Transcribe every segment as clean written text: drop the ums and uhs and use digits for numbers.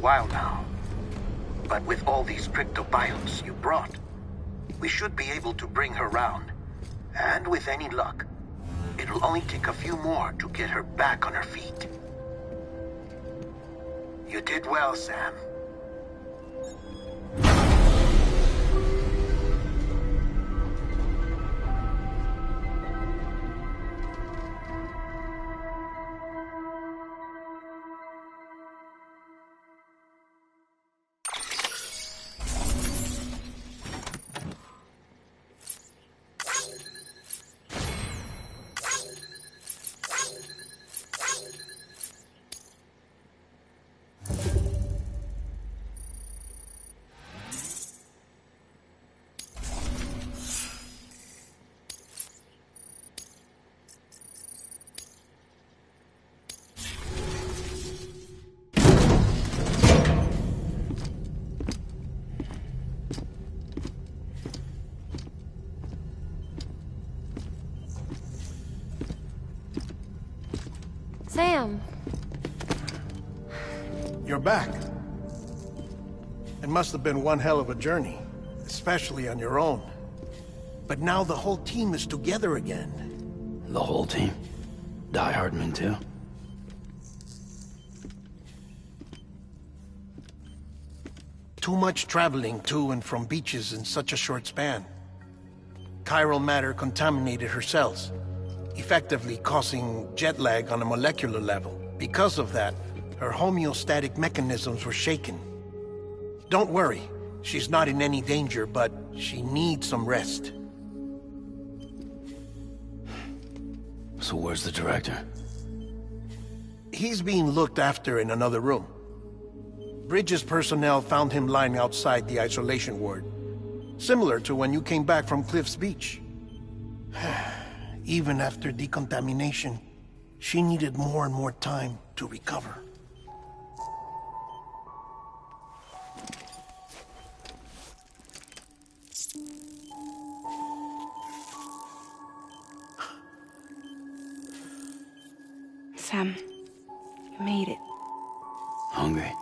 while now. But with all these cryptobiotes you brought, we should be able to bring her round. And with any luck, it'll only take a few more to get her back on her feet. You did well, Sam. Sam! You're back. It must have been one hell of a journey, especially on your own. But now the whole team is together again. The whole team? Die Hardman too? Too much traveling to and from beaches in such a short span. Chiral matter contaminated her cells, effectively causing jet lag on a molecular level. Because of that, her homeostatic mechanisms were shaken. Don't worry, she's not in any danger, but she needs some rest. So where's the director? He's being looked after in another room. Bridges personnel found him lying outside the isolation ward, similar to when you came back from Cliff's Beach. Even after decontamination, she needed more and more time to recover. Sam, you made it. Hungry?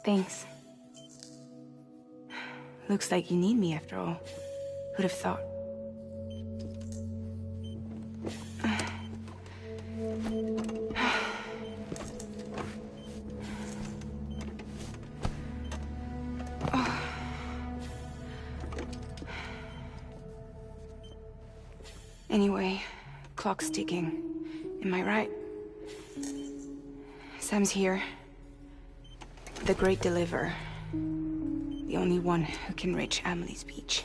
Thanks. Looks like you need me after all. Who'd have thought? Anyway, clock's ticking. Am I right? Sam's here. The Great Deliverer. The only one who can reach Amelie's Beach.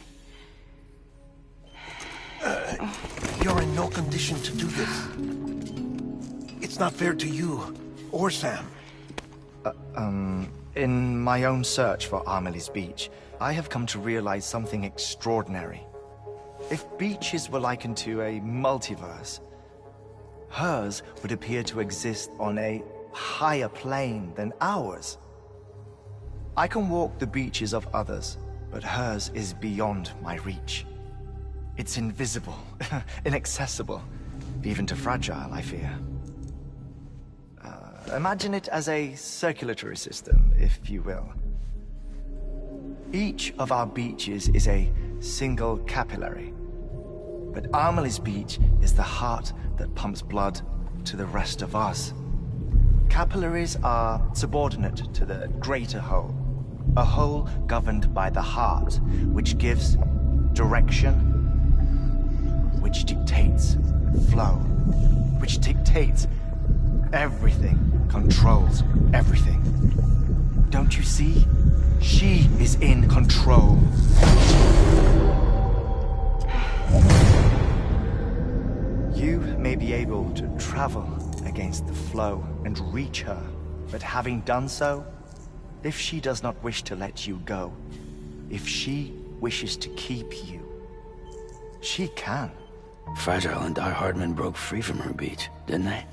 You're in no condition to do this. It's not fair to you, or Sam. In my own search for Amelie's Beach, I have come to realize something extraordinary. If beaches were likened to a multiverse, hers would appear to exist on a higher plane than ours. I can walk the beaches of others, but hers is beyond my reach. It's invisible, inaccessible, even to fragile, I fear. Imagine it as a circulatory system, if you will. Each of our beaches is a single capillary, but Amelie's Beach is the heart that pumps blood to the rest of us. Capillaries are subordinate to the greater whole, a whole governed by the heart, which gives direction, which dictates flow, which dictates everything, controls everything. Don't you see? She is in control. You may be able to travel against the flow and reach her, but having done so, if she does not wish to let you go, if she wishes to keep you, she can. Fragile and Die Hardman broke free from her beach, didn't they?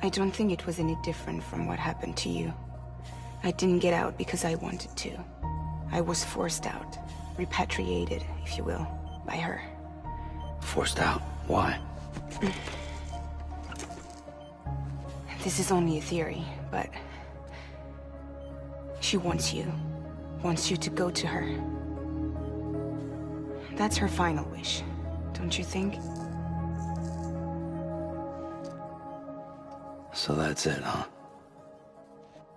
I don't think it was any different from what happened to you. I didn't get out because I wanted to. I was forced out, repatriated, if you will, by her. Forced out? Why? This is only a theory, but... she wants you. Wants you to go to her. That's her final wish, don't you think? So that's it, huh?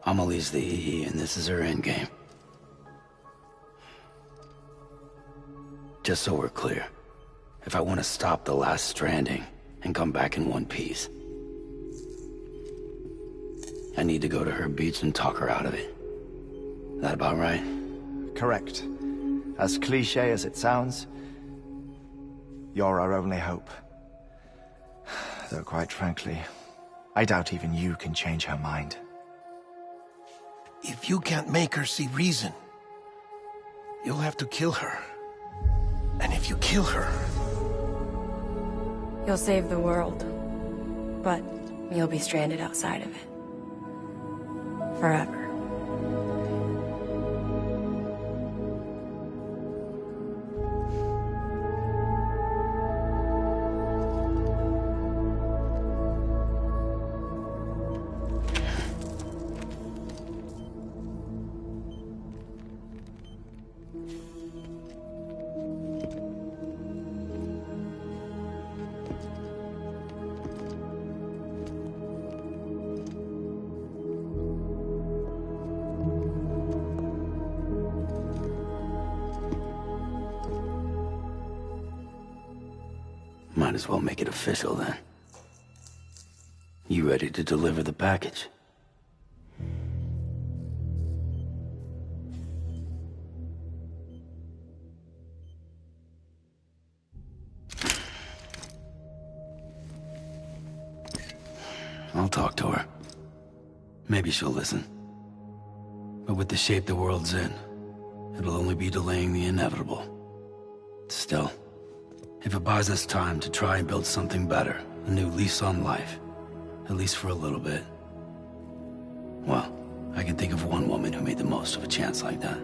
Amelie's the EE, and this is her endgame. Just so we're clear, if I want to stop the last Stranding and come back in one piece, I need to go to her beach and talk her out of it. That about right? Correct. As cliché as it sounds, you're our only hope. Though quite frankly, I doubt even you can change her mind. If you can't make her see reason, you'll have to kill her. And if you kill her... You'll save the world, but you'll be stranded outside of it. Forever. Might as well make it official then. You ready to deliver the package? I'll talk to her. Maybe she'll listen. But with the shape the world's in, it'll only be delaying the inevitable. Still, if it buys us time to try and build something better, a new lease on life, at least for a little bit, well, I can think of one woman who made the most of a chance like that.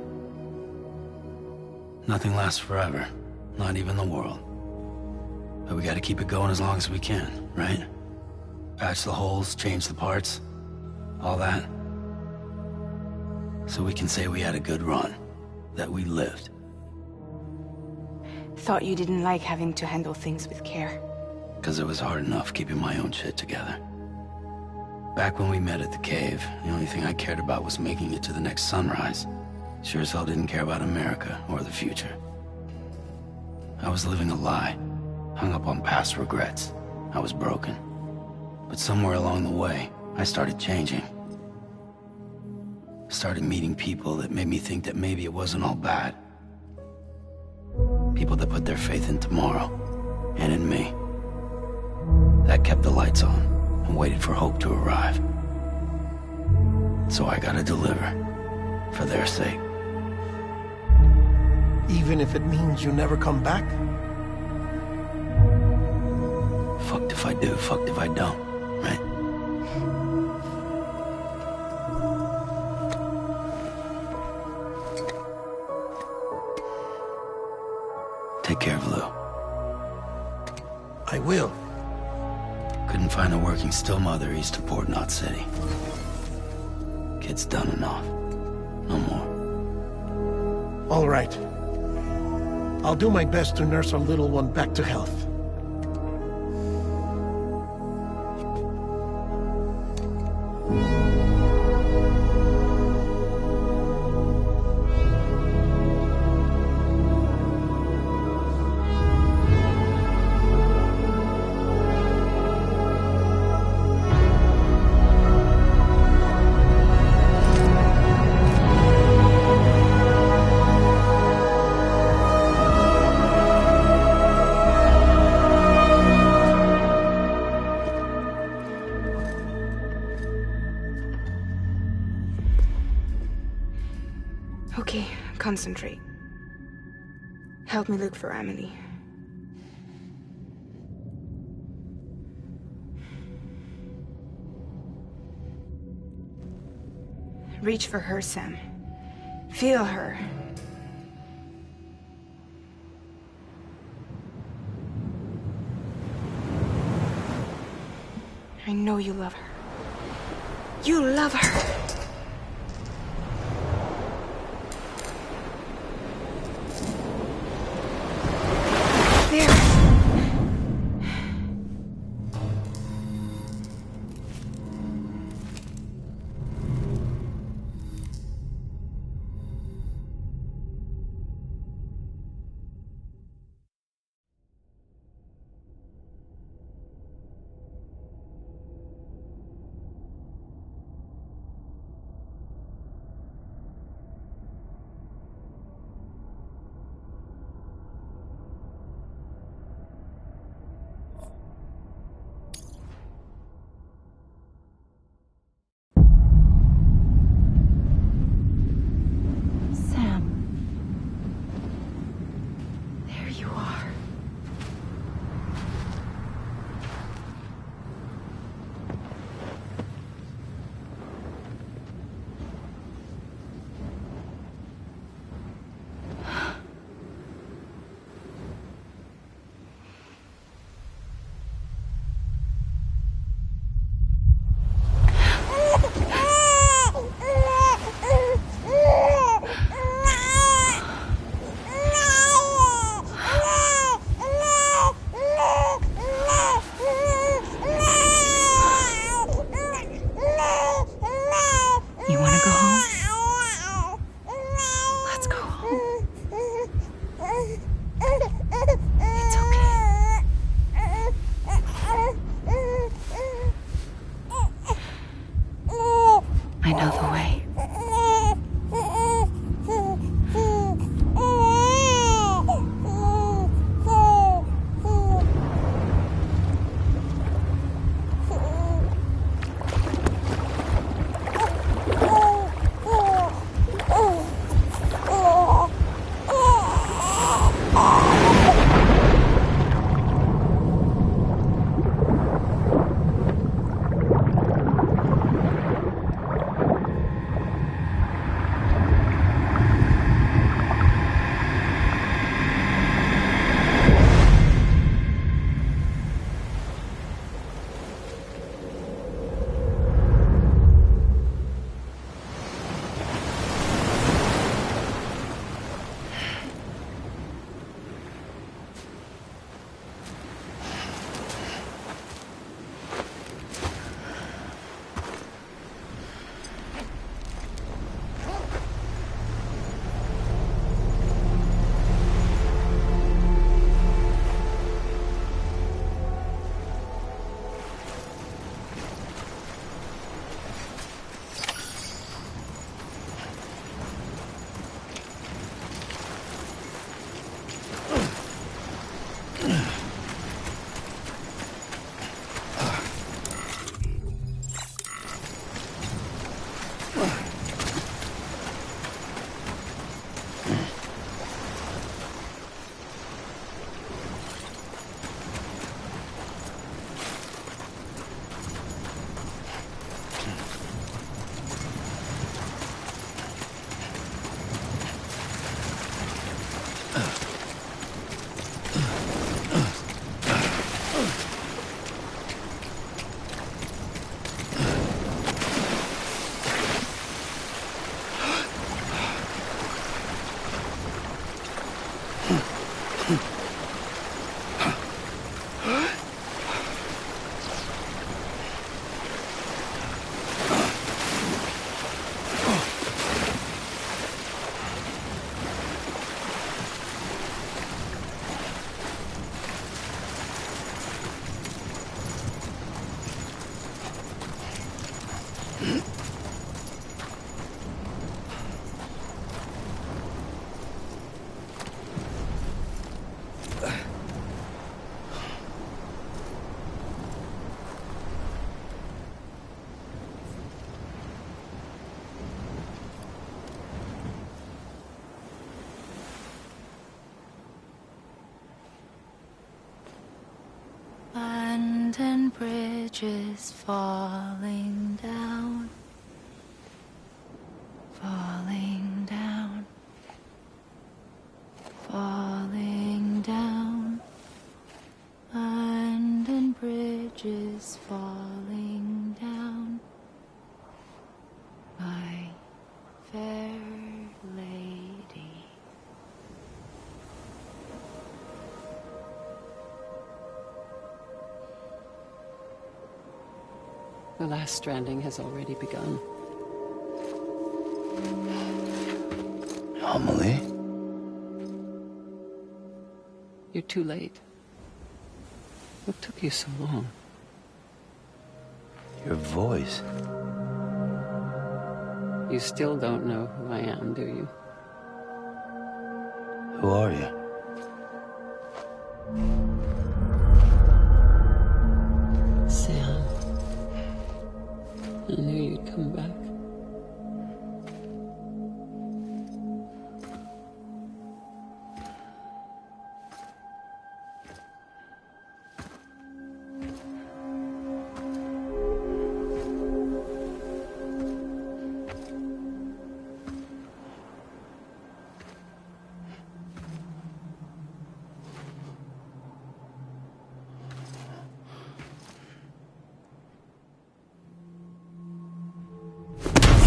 Nothing lasts forever, not even the world. But we gotta keep it going as long as we can, right? Patch the holes, change the parts, all that. So we can say we had a good run, that we lived. Thought you didn't like having to handle things with care. Because it was hard enough keeping my own shit together. Back when we met at the cave, the only thing I cared about was making it to the next sunrise. Sure as hell didn't care about America or the future. I was living a lie, hung up on past regrets. I was broken. But somewhere along the way, I started changing. Started meeting people that made me think that maybe it wasn't all bad. People that put their faith in tomorrow, and in me. That kept the lights on, and waited for hope to arrive. So I gotta deliver, for their sake. Even if it means you never come back? Fucked if I do, fucked if I don't, right? Take care of Lou. I will. Couldn't find a working still mother east of Port Knot City. Kid's done enough. No more. All right. I'll do my best to nurse our little one back to health. Okay, concentrate. Help me look for Emily. Reach for her, Sam. Feel her. I know you love her. You love her! There! There you are. You want to go home? Let's go home. It's okay. I know the way. London Bridge is falling down, falling down, falling down. London Bridge is falling The last stranding has already begun. Amelie? You're too late. What took you so long? Your voice. You still don't know who I am, do you? Who are you? Sam. I knew you'd come back.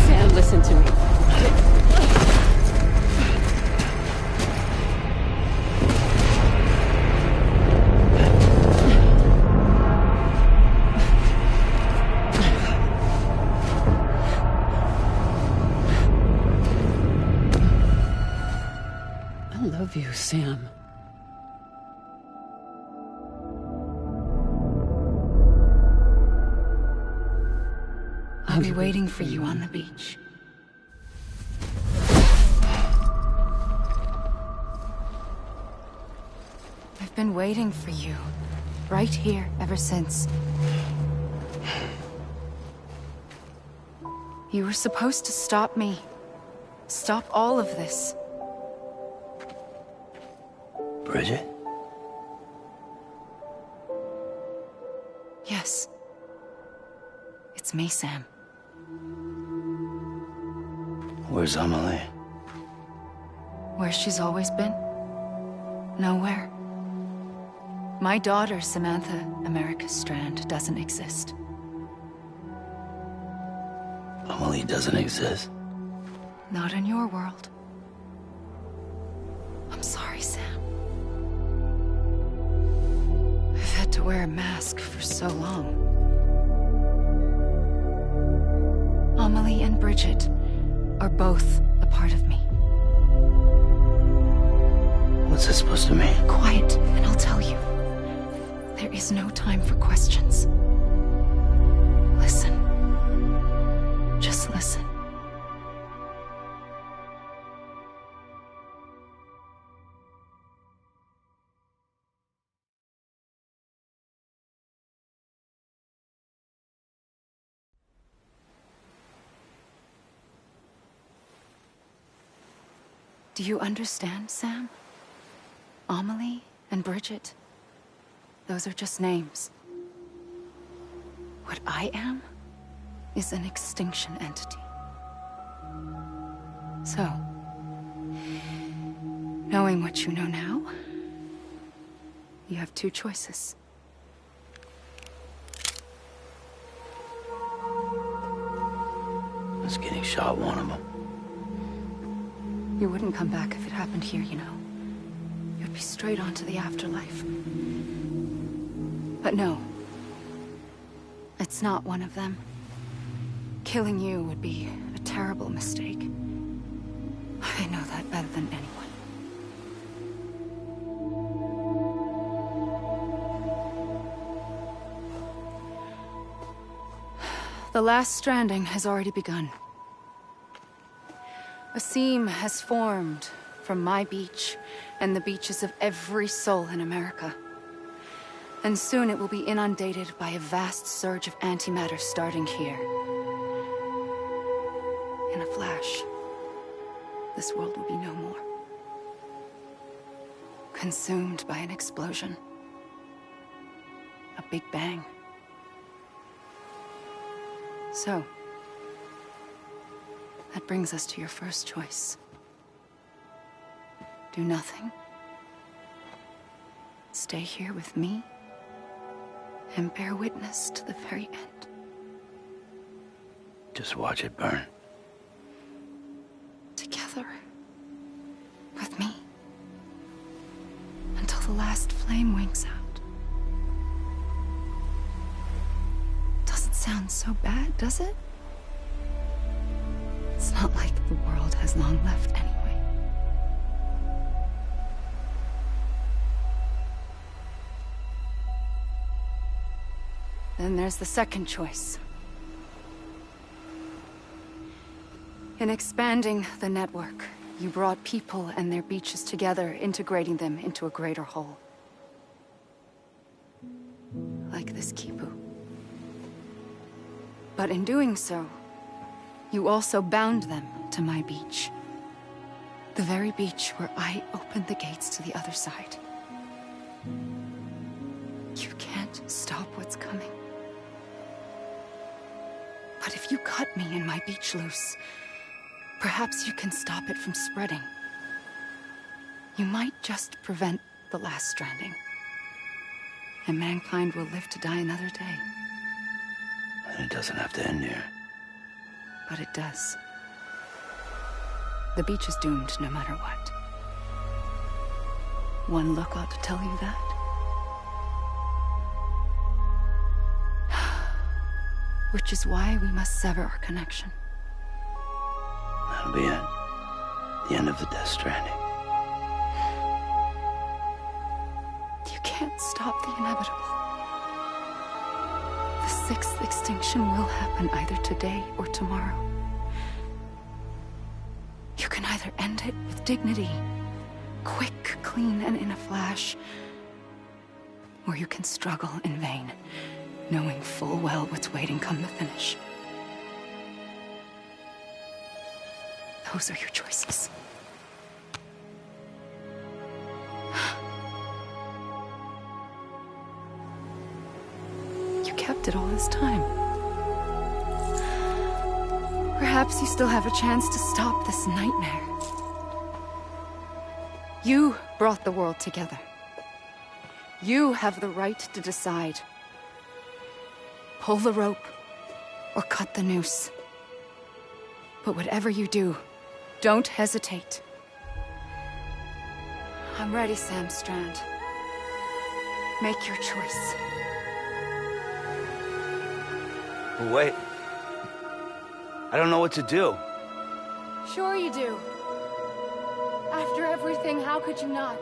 Sam, listen to me. I love you, Sam. I'll be waiting for you on the beach. I've been waiting for you, right here, ever since. You were supposed to stop me. Stop all of this. Bridget? Yes. It's me, Sam. Where's Amelie? Where she's always been? Nowhere. My daughter, Samantha America Strand, doesn't exist. Amelie doesn't exist. Not in your world. I'm sorry, Sam. I've had to wear a mask for so long. Amelie and Bridget are both a part of me. What's this supposed to mean? Quiet, and I'll tell you. There is no time for questions. Listen. Just listen. Do you understand, Sam? Amelie and Bridget, those are just names. What I am is an extinction entity. So, knowing what you know now, you have two choices. Was getting shot one of them. You wouldn't come back if it happened here, you know. You'd be straight on to the afterlife. But no. It's not one of them. Killing you would be a terrible mistake. I know that better than anyone. The last stranding has already begun. A seam has formed from my beach and the beaches of every soul in America. And soon it will be inundated by a vast surge of antimatter starting here. In a flash, this world will be no more. Consumed by an explosion. A big bang. So, that brings us to your first choice. Do nothing. Stay here with me and bear witness to the very end. Just watch it burn. Together. With me. Until the last flame winks out. Doesn't sound sound so bad, does it? It's not like the world has long left anyway. Then there's the second choice. In expanding the network, you brought people and their beaches together, integrating them into a greater whole. Like this Kipu. But in doing so, you also bound them to my beach. The very beach where I opened the gates to the other side. You can't stop what's coming. But if you cut me and my beach loose, perhaps you can stop it from spreading. You might just prevent the last stranding. And mankind will live to die another day. And it doesn't have to end here. But it does. The beach is doomed no matter what. One look ought to tell you that. Which is why we must sever our connection. That'll be it. The end of the Death Stranding. You can't stop the inevitable. The sixth extinction will happen either today or tomorrow. You can either end it with dignity, quick, clean, and in a flash, or you can struggle in vain, knowing full well what's waiting come the finish. Those are your choices. You kept it all this time. Perhaps you still have a chance to stop this nightmare. You brought the world together. You have the right to decide. Pull the rope, or cut the noose. But whatever you do, don't hesitate. I'm ready, Sam Strand. Make your choice. But wait. I don't know what to do. Sure you do. After everything, how could you not?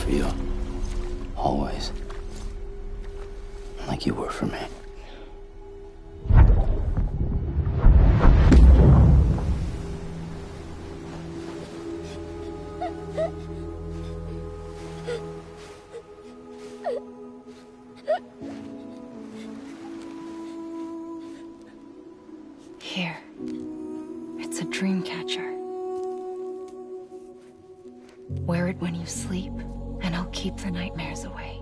For you. Always. Like you were for me. Here. It's a dream catcher. Wear it when you sleep, and I'll keep the nightmares away.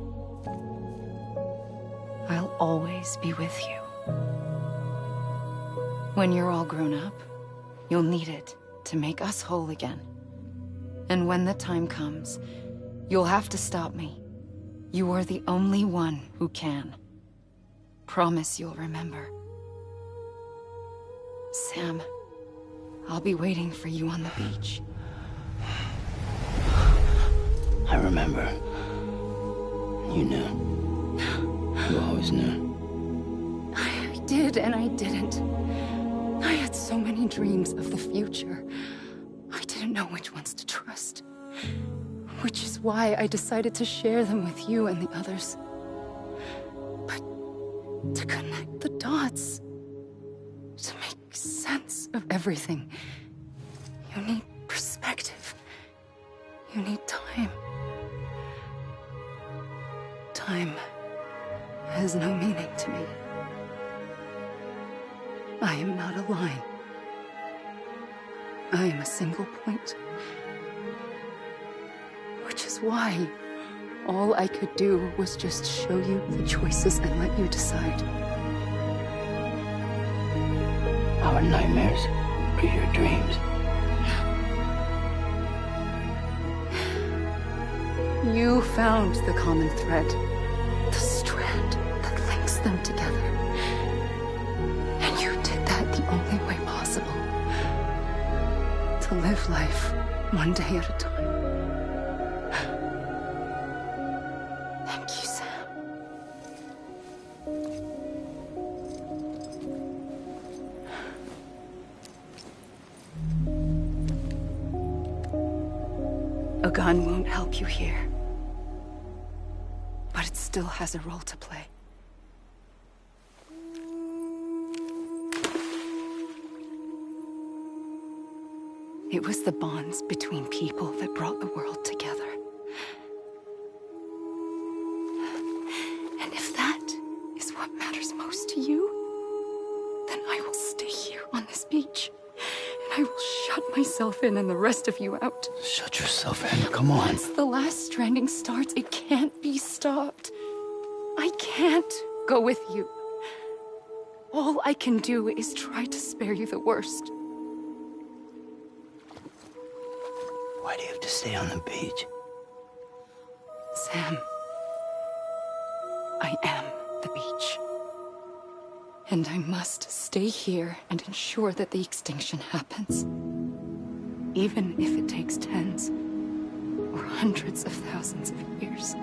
I'll always be with you. When you're all grown up, you'll need it to make us whole again. And when the time comes, you'll have to stop me. You are the only one who can. Promise you'll remember. Sam, I'll be waiting for you on the beach. I remember. You knew. You always knew. I did and I didn't. I had so many dreams of the future. I didn't know which ones to trust. Which is why I decided to share them with you and the others. But to connect the dots, to make sense of everything. You need perspective. You need time. Time has no meaning to me. I am not a line. I am a single point. Which is why all I could do was just show you the choices and let you decide. Our nightmares are your dreams. You found the common thread, the strand that links them together. And you did that the only way possible. To live life one day at a time. Thank you, Sam. A gun won't help you here. But it still has a role to play. It was the bonds between people that brought the world together. And if that is what matters most to you, then I will stay here on this beach. And I will shut myself in and the rest of you out. Shut yourself in, come on. Once the last stranding starts, it can't be stopped. I can't go with you. All I can do is try to spare you the worst. Why do you have to stay on the beach? Sam, I am the beach. And I must stay here and ensure that the extinction happens. Even if it takes tens or hundreds of thousands of years.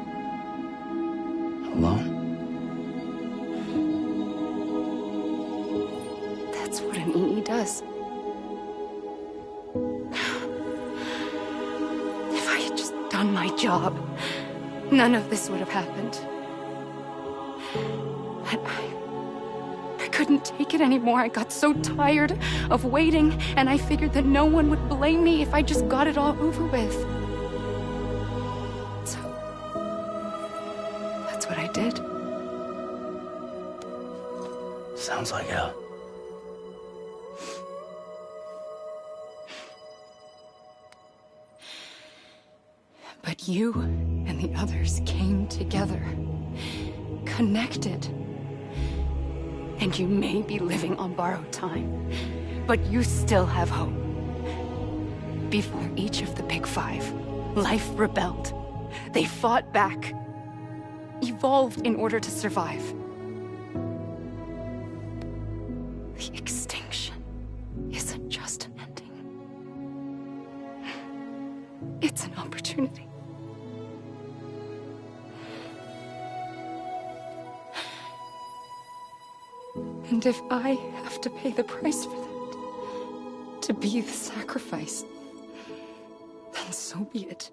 Alone? That's what an EE does. If I had just done my job, none of this would have happened. But I couldn't take it anymore. I got so tired of waiting, and I figured that no one would blame me if I just got it all over with. So, that's what I did. Sounds like hell. But you and the others came together, connected. And you may be living on borrowed time, but you still have hope. Before each of the Big Five, life rebelled. They fought back, evolved in order to survive. The extinction isn't just an ending. It's an opportunity. And if I have to pay the price for that, to be the sacrifice, then so be it.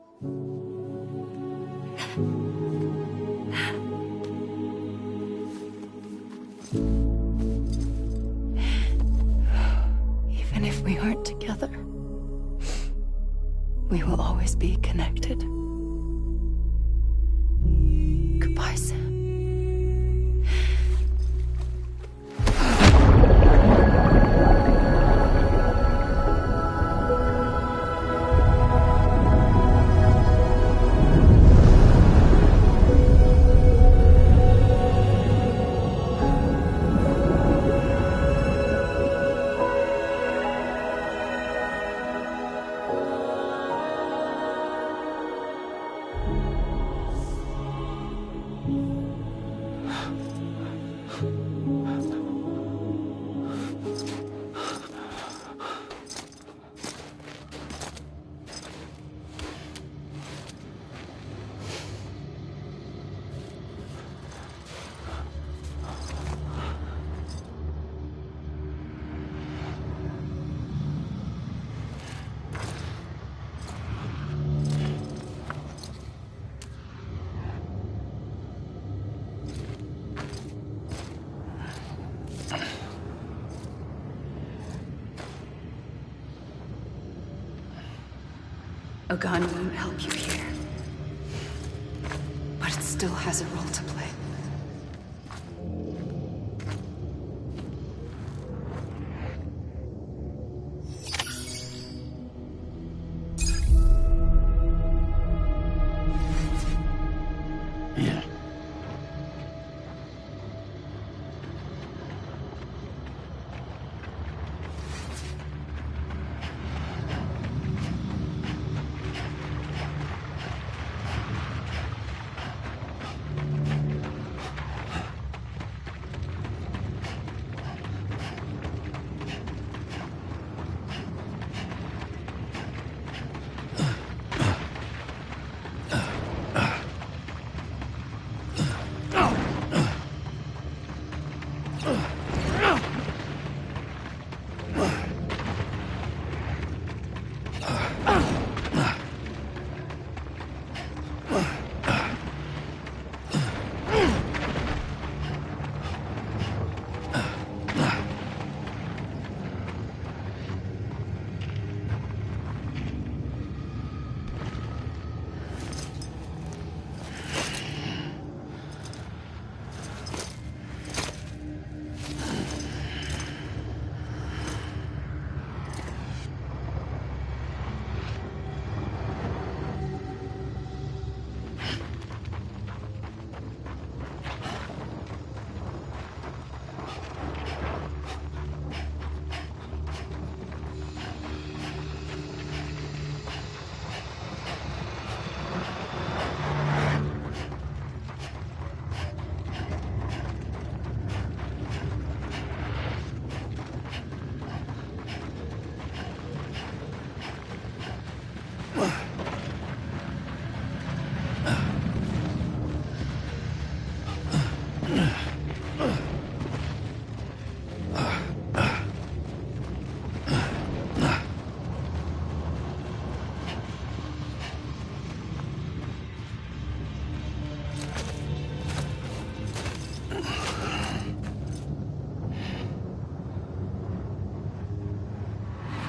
Even if we aren't together, we will always be connected. Goodbye, Sam. A gun won't help you here. But it still has a role to play. Yeah.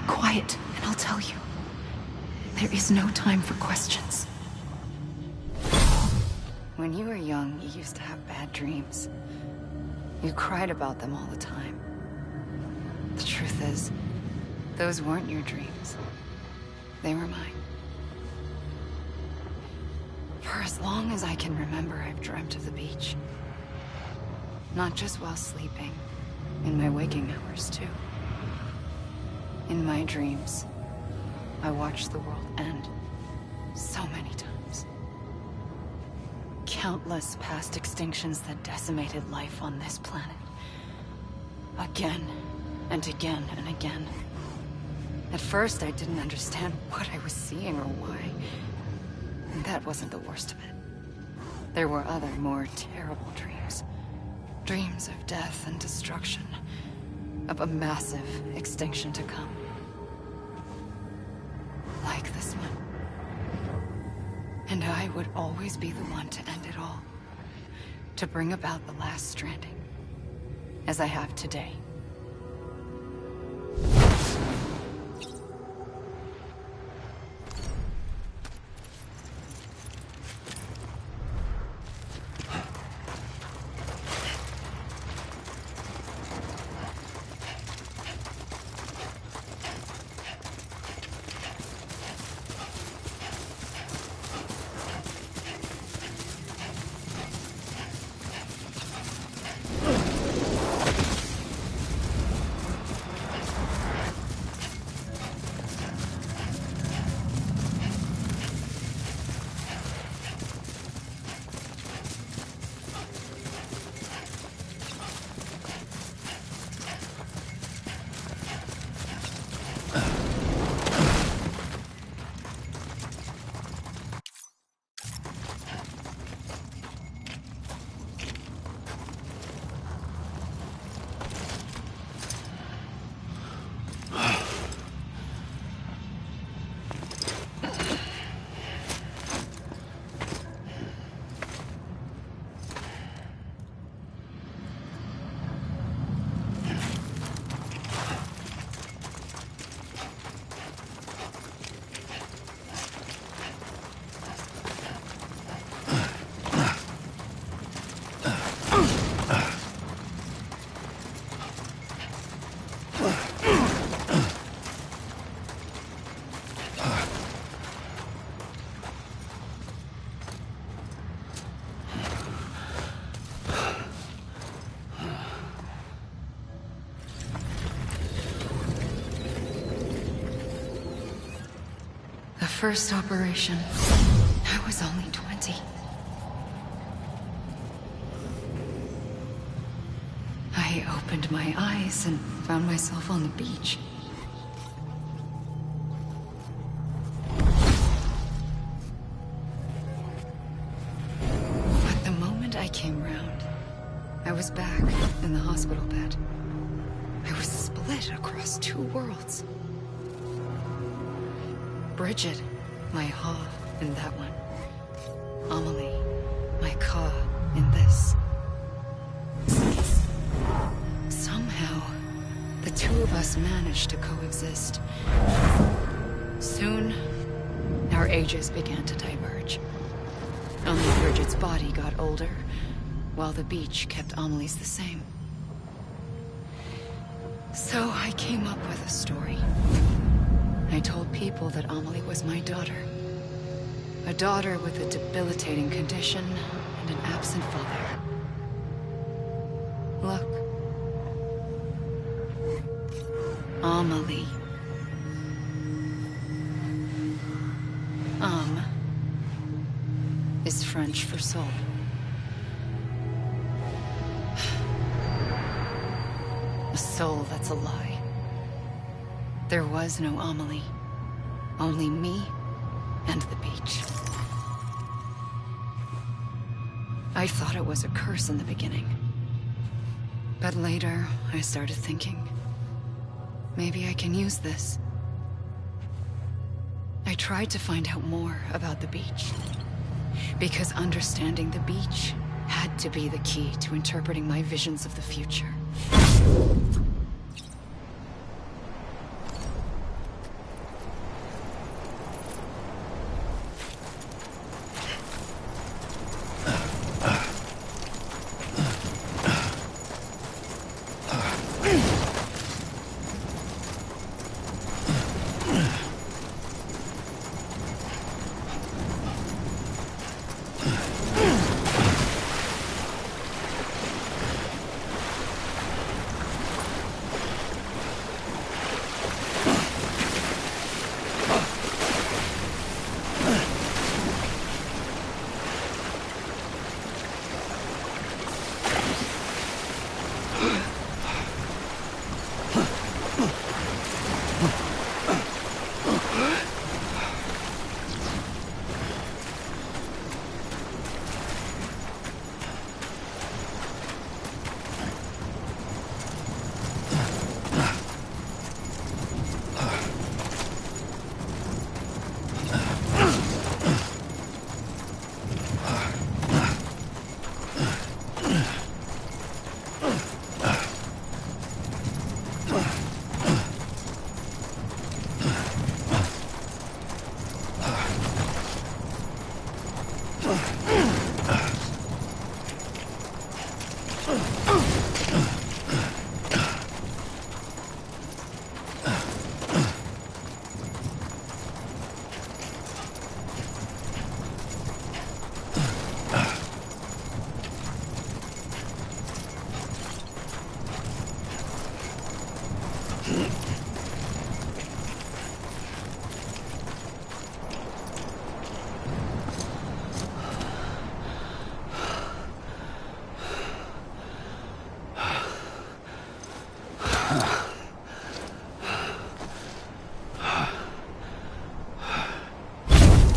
Quiet, and I'll tell you. There is no time for questions. When you were young, you used to have bad dreams. You cried about them all the time. The truth is, those weren't your dreams. They were mine. For as long as I can remember, I've dreamt of the beach. Not just while sleeping, in my waking hours too. In my dreams, I watched the world end so many times. Countless past extinctions that decimated life on this planet. Again, and again, and again. At first, I didn't understand what I was seeing or why. And that wasn't the worst of it. There were other, more terrible dreams. Dreams of death and destruction. Of a massive extinction to come. Like this one. And I would always be the one to end it all. To bring about the last stranding. As I have today. first operation, I was only 20. I opened my eyes and found myself on the beach. But the moment I came round, I was back in the hospital bed. I was split across two worlds. Bridget, my Ha in that one. Amelie, my Ka in this. Somehow, the two of us managed to coexist. Soon, our ages began to diverge. Only Bridget's body got older, while the beach kept Amelie's the same. So I came up with a story. I told people that Amelie was my daughter. A daughter with a debilitating condition and an absent father. Look. Amelie. Is French for soul. A soul that's a lie. There was no Amelie. Only me and the beach. I thought it was a curse in the beginning. But later, I started thinking, maybe I can use this. I tried to find out more about the beach. Because understanding the beach had to be the key to interpreting my visions of the future.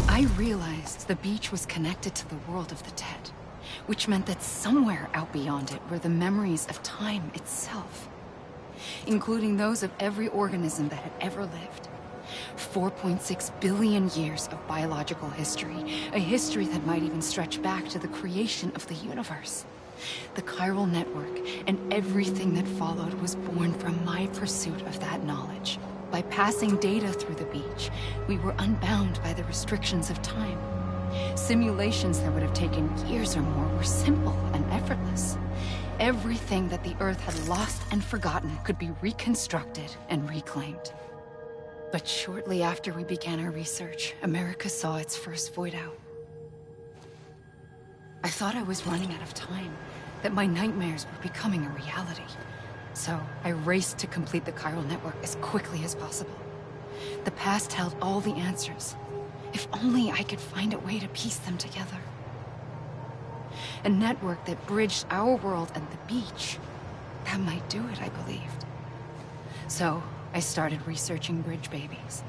I realized the beach was connected to the world of the dead, which meant that somewhere out beyond it were the memories of time itself, including those of every organism that had ever lived. 4.6 billion years of biological history, a history that might even stretch back to the creation of the universe. The chiral network and everything that followed was born from my pursuit of that knowledge. By passing data through the beach, we were unbound by the restrictions of time. Simulations that would have taken years or more were simple and effortless. Everything that the Earth had lost and forgotten could be reconstructed and reclaimed. But shortly after we began our research, America saw its first void out. I thought I was running out of time, that my nightmares were becoming a reality. So I raced to complete the chiral network as quickly as possible. The past held all the answers. If only I could find a way to piece them together. A network that bridged our world and the beach. That might do it, I believed. So, I started researching bridge babies.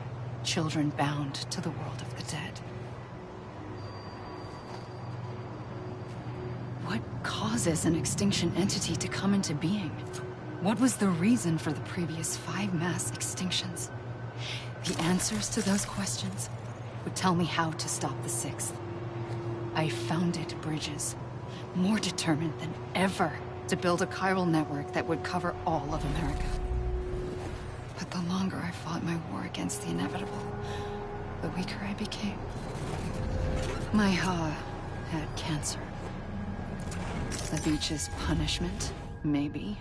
Children bound to the world of the dead. What causes an extinction entity to come into being? What was the reason for the previous 5 mass extinctions? The answers to those questions would tell me how to stop the 6th. I founded bridges, more determined than ever to build a chiral network that would cover all of America. But the longer I fought my war against the inevitable, the weaker I became. My Ha had cancer. The beach's punishment, maybe,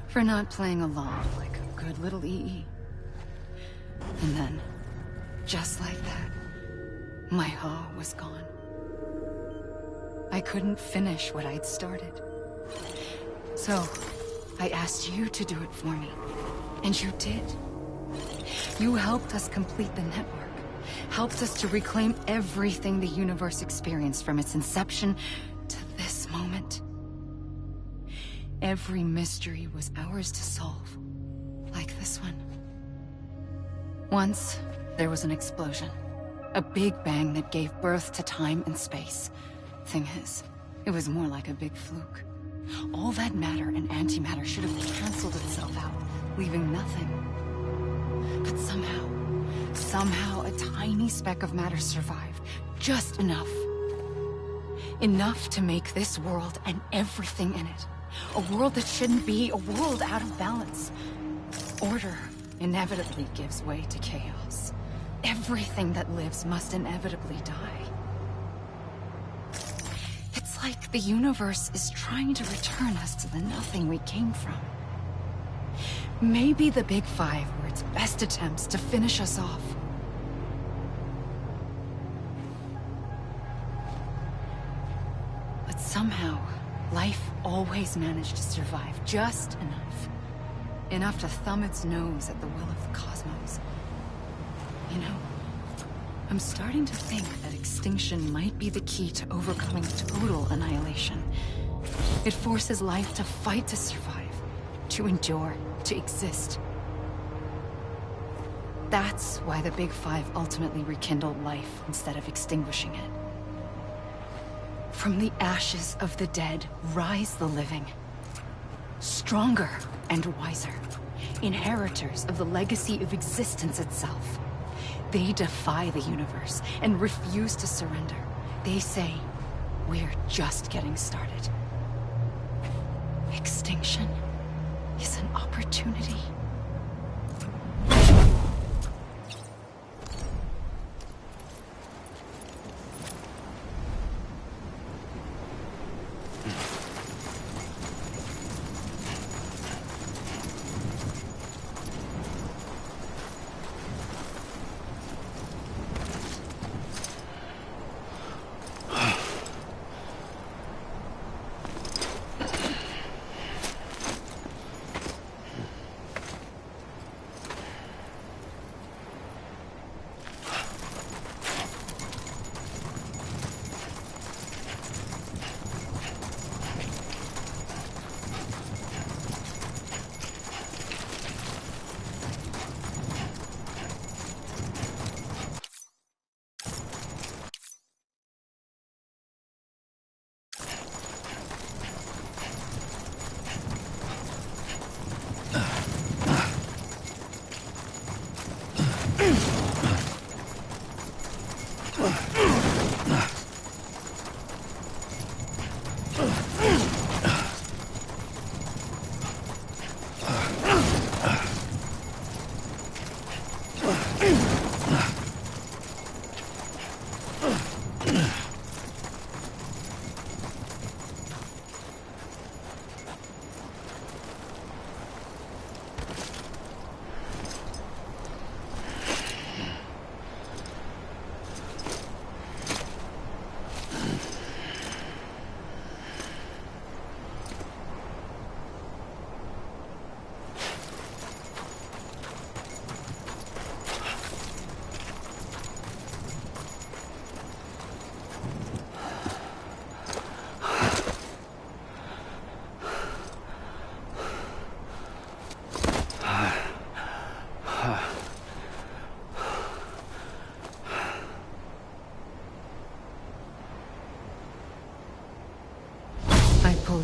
for not playing along like a good little EE. And then, just like that, my Ha was gone. I couldn't finish what I'd started. So, I asked you to do it for me. And you did. You helped us complete the network. Helped us to reclaim everything the universe experienced from its inception to this moment. Every mystery was ours to solve. Like this one. Once, there was an explosion. A big bang that gave birth to time and space. Thing is, it was more like a big fluke. All that matter and antimatter should have canceled itself out, leaving nothing. But somehow a tiny speck of matter survived. Just enough. Enough to make this world and everything in it. A world that shouldn't be, a world out of balance. Order inevitably gives way to chaos. Everything that lives must inevitably die. It's like the universe is trying to return us to the nothing we came from. Maybe the Big Five were its best attempts to finish us off. But somehow, life always managed to survive just enough. Enough to thumb its nose at the will of the cosmos. You know, I'm starting to think that extinction might be the key to overcoming total annihilation. It forces life to fight to survive, to endure, to exist. That's why the Big Five ultimately rekindled life instead of extinguishing it. From the ashes of the dead rise the living. Stronger and wiser. Inheritors of the legacy of existence itself. They defy the universe and refuse to surrender. They say, we're just getting started. Extinction is an opportunity.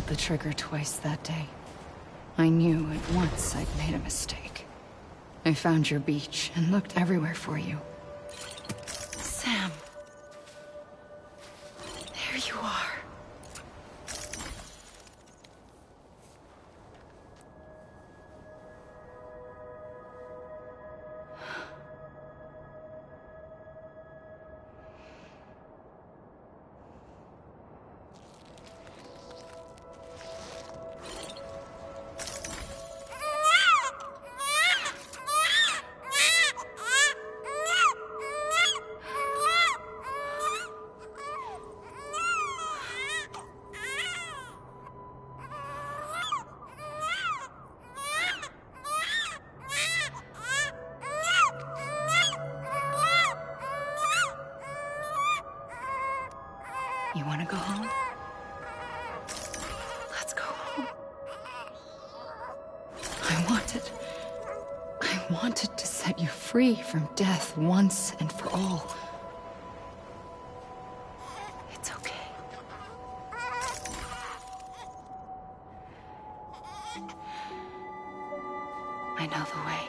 pulled the trigger twice that day. I knew at once I'd made a mistake. I found your beach and looked everywhere for you. Sam. There you are. You want to go home? Let's go home. I wanted to set you free from death once and for all. It's okay. I know the way.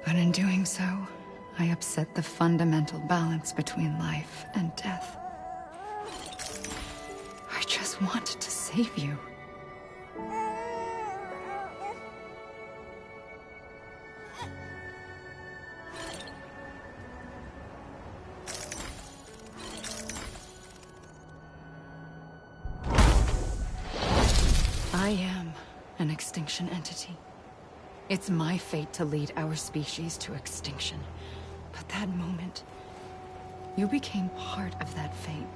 But in doing so, I upset the fundamental balance between life and death. I just wanted to save you. I am an extinction entity. It's my fate to lead our species to extinction. But that moment, you became part of that fate.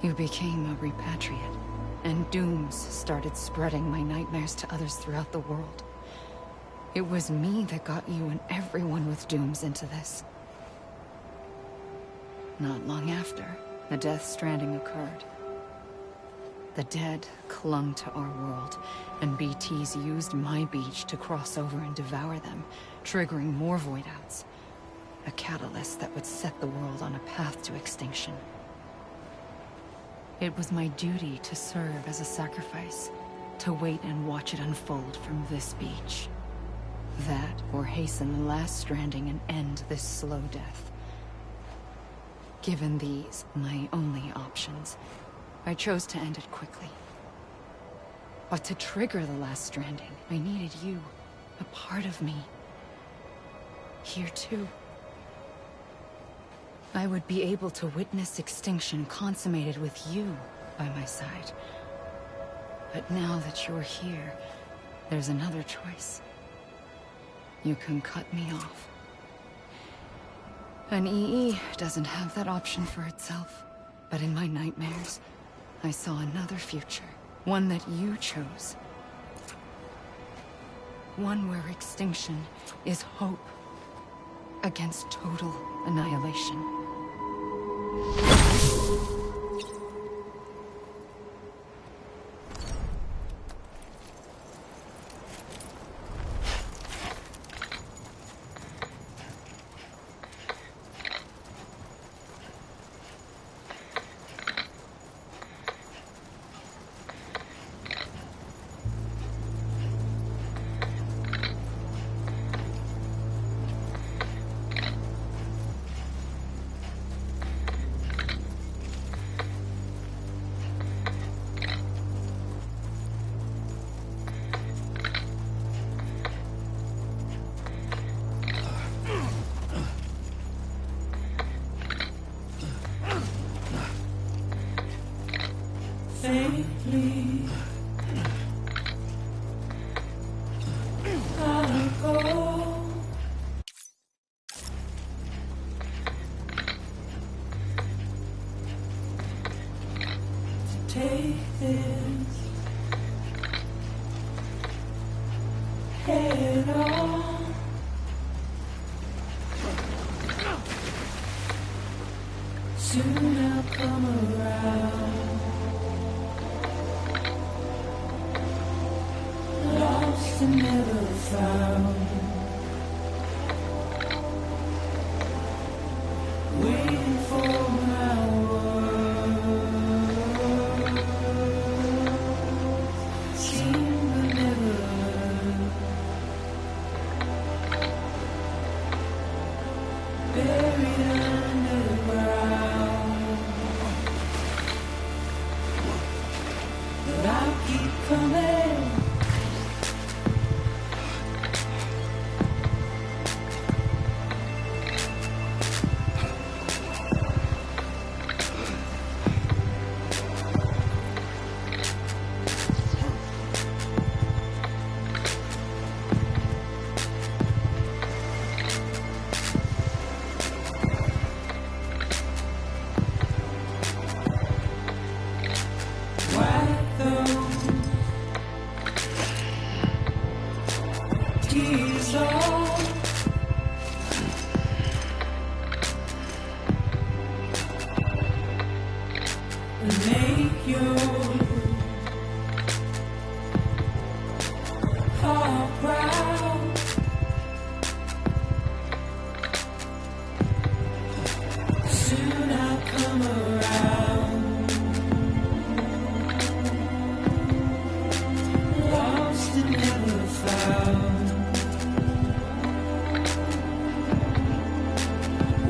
You became a repatriate, and dooms started spreading my nightmares to others throughout the world. It was me that got you and everyone with dooms into this. Not long after, the Death Stranding occurred. The dead clung to our world, and BTs used my beach to cross over and devour them, triggering more void-outs. A catalyst that would set the world on a path to extinction. It was my duty to serve as a sacrifice, to wait and watch it unfold from this beach. That, or hasten the last stranding and end this slow death. Given these, my only options, I chose to end it quickly. But to trigger the last stranding, I needed you, a part of me. Here too. I would be able to witness extinction consummated with you by my side. But now that you're here, there's another choice. You can cut me off. An EE doesn't have that option for itself. But in my nightmares, I saw another future. One that you chose. One where extinction is hope against total annihilation. Safely, I'll go. To take this head on. Soon I'll come around. Lost and never found. make your heart proud. Soon I'll come around. Lost and never found.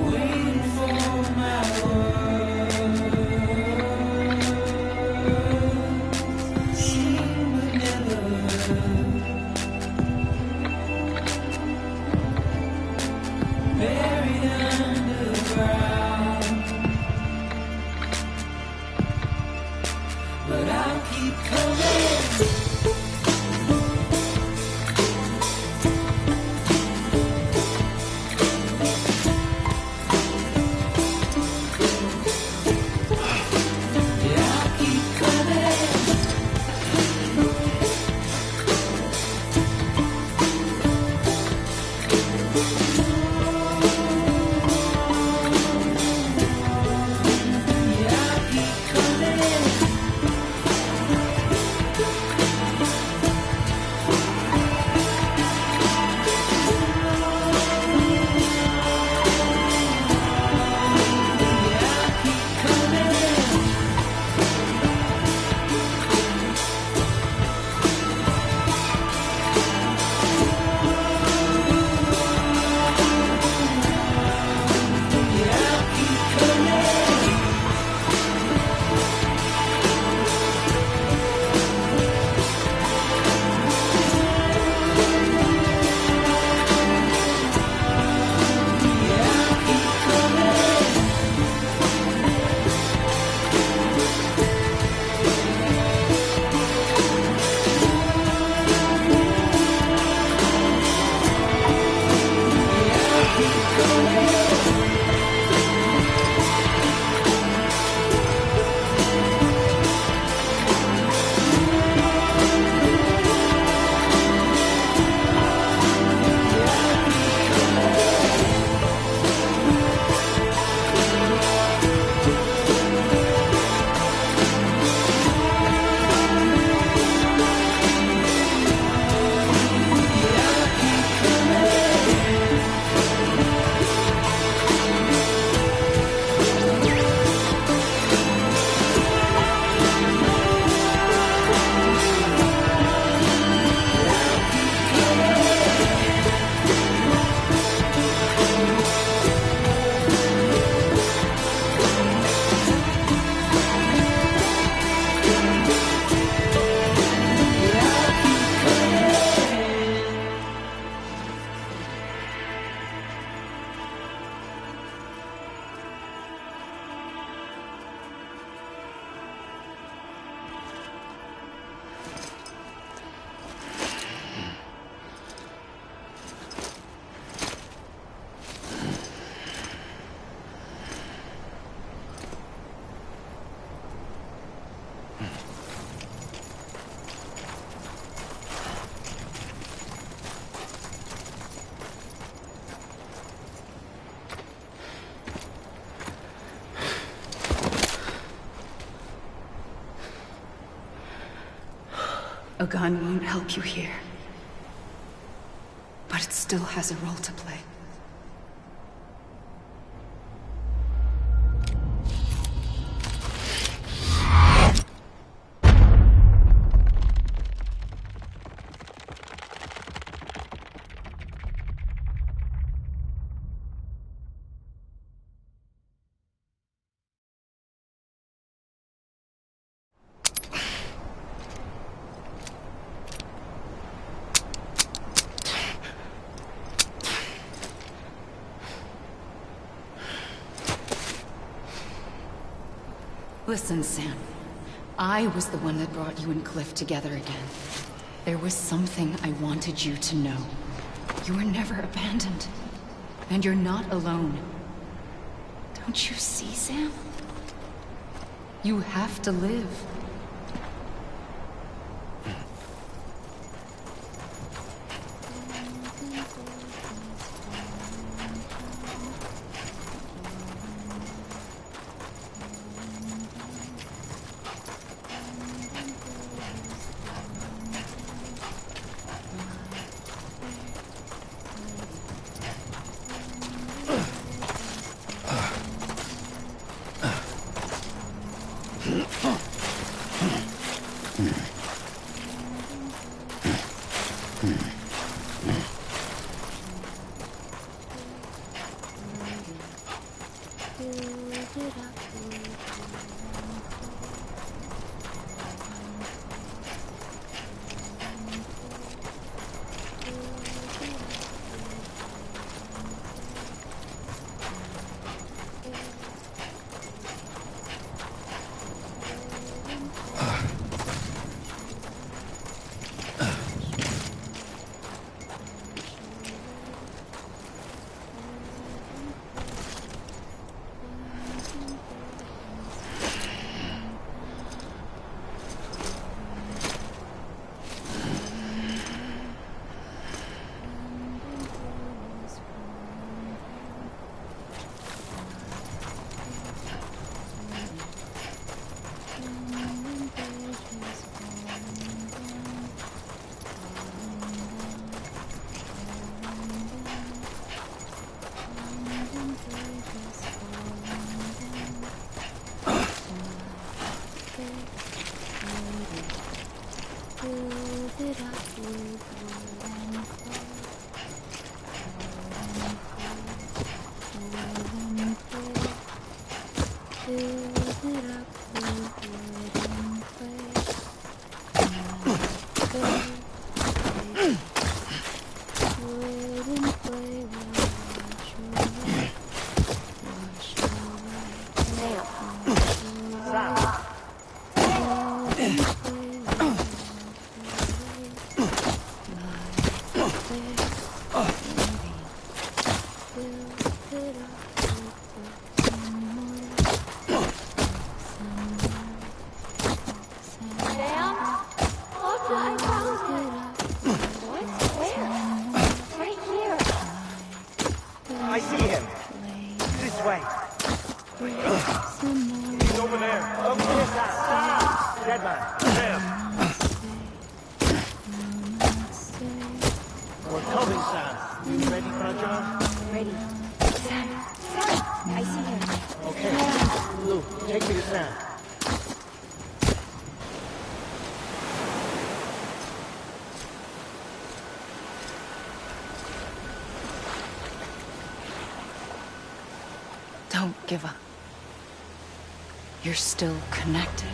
Waiting for my world. Seen but never heard. Buried underground. But I'll keep coming. A gun won't help you here. But it still has a role to play. Listen, Sam. I was the one that brought you and Cliff together again. There was something I wanted you to know. You were never abandoned. And you're not alone. Don't you see, Sam? You have to live. I see him. This way. He's over there. Over this side. Dead man. Sam. We're coming, Sam. You ready for a job? Ready. Sam. I see him. Okay. Luke, take me to Sam. Don't give up. You're still connected.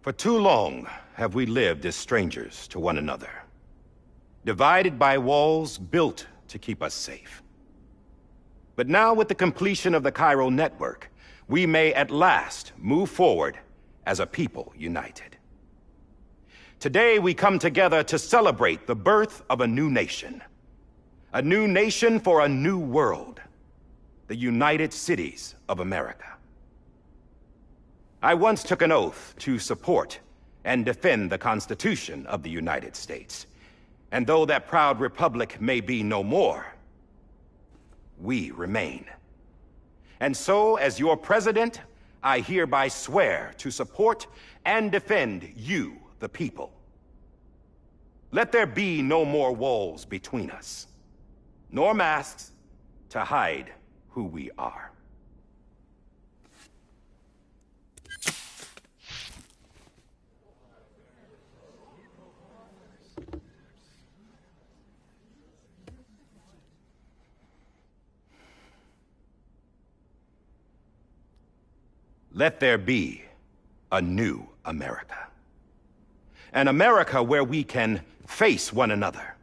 For too long have we lived as strangers to one another, divided by walls built to keep us safe. But now, with the completion of the Chiral network, we may at last move forward as a people united. Today we come together to celebrate the birth of a new nation. A new nation for a new world. The United Cities of America. I once took an oath to support and defend the Constitution of the United States. And though that proud republic may be no more, we remain. And so, as your president, I hereby swear to support and defend you, the people. Let there be no more walls between us, nor masks to hide who we are. Let there be a new America. An America where we can face one another,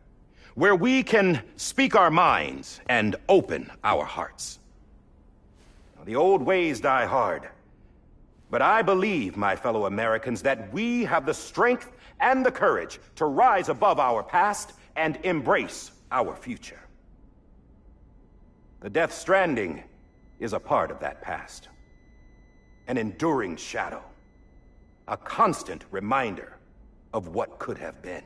where we can speak our minds and open our hearts. Now, the old ways die hard, but I believe, my fellow Americans, that we have the strength and the courage to rise above our past and embrace our future. The Death Stranding is a part of that past. An enduring shadow, a constant reminder of what could have been.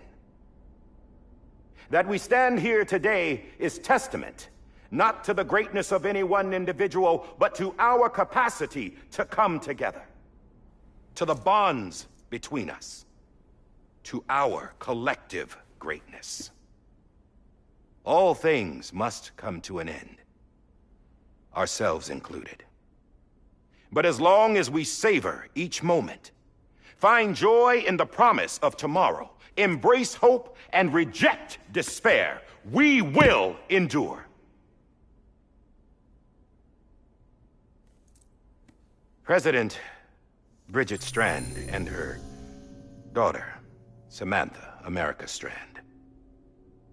That we stand here today is testament, not to the greatness of any one individual, but to our capacity to come together, to the bonds between us, to our collective greatness. All things must come to an end, ourselves included. But as long as we savor each moment, find joy in the promise of tomorrow, embrace hope, and reject despair, we will endure. President Bridget Strand and her daughter, Samantha America Strand,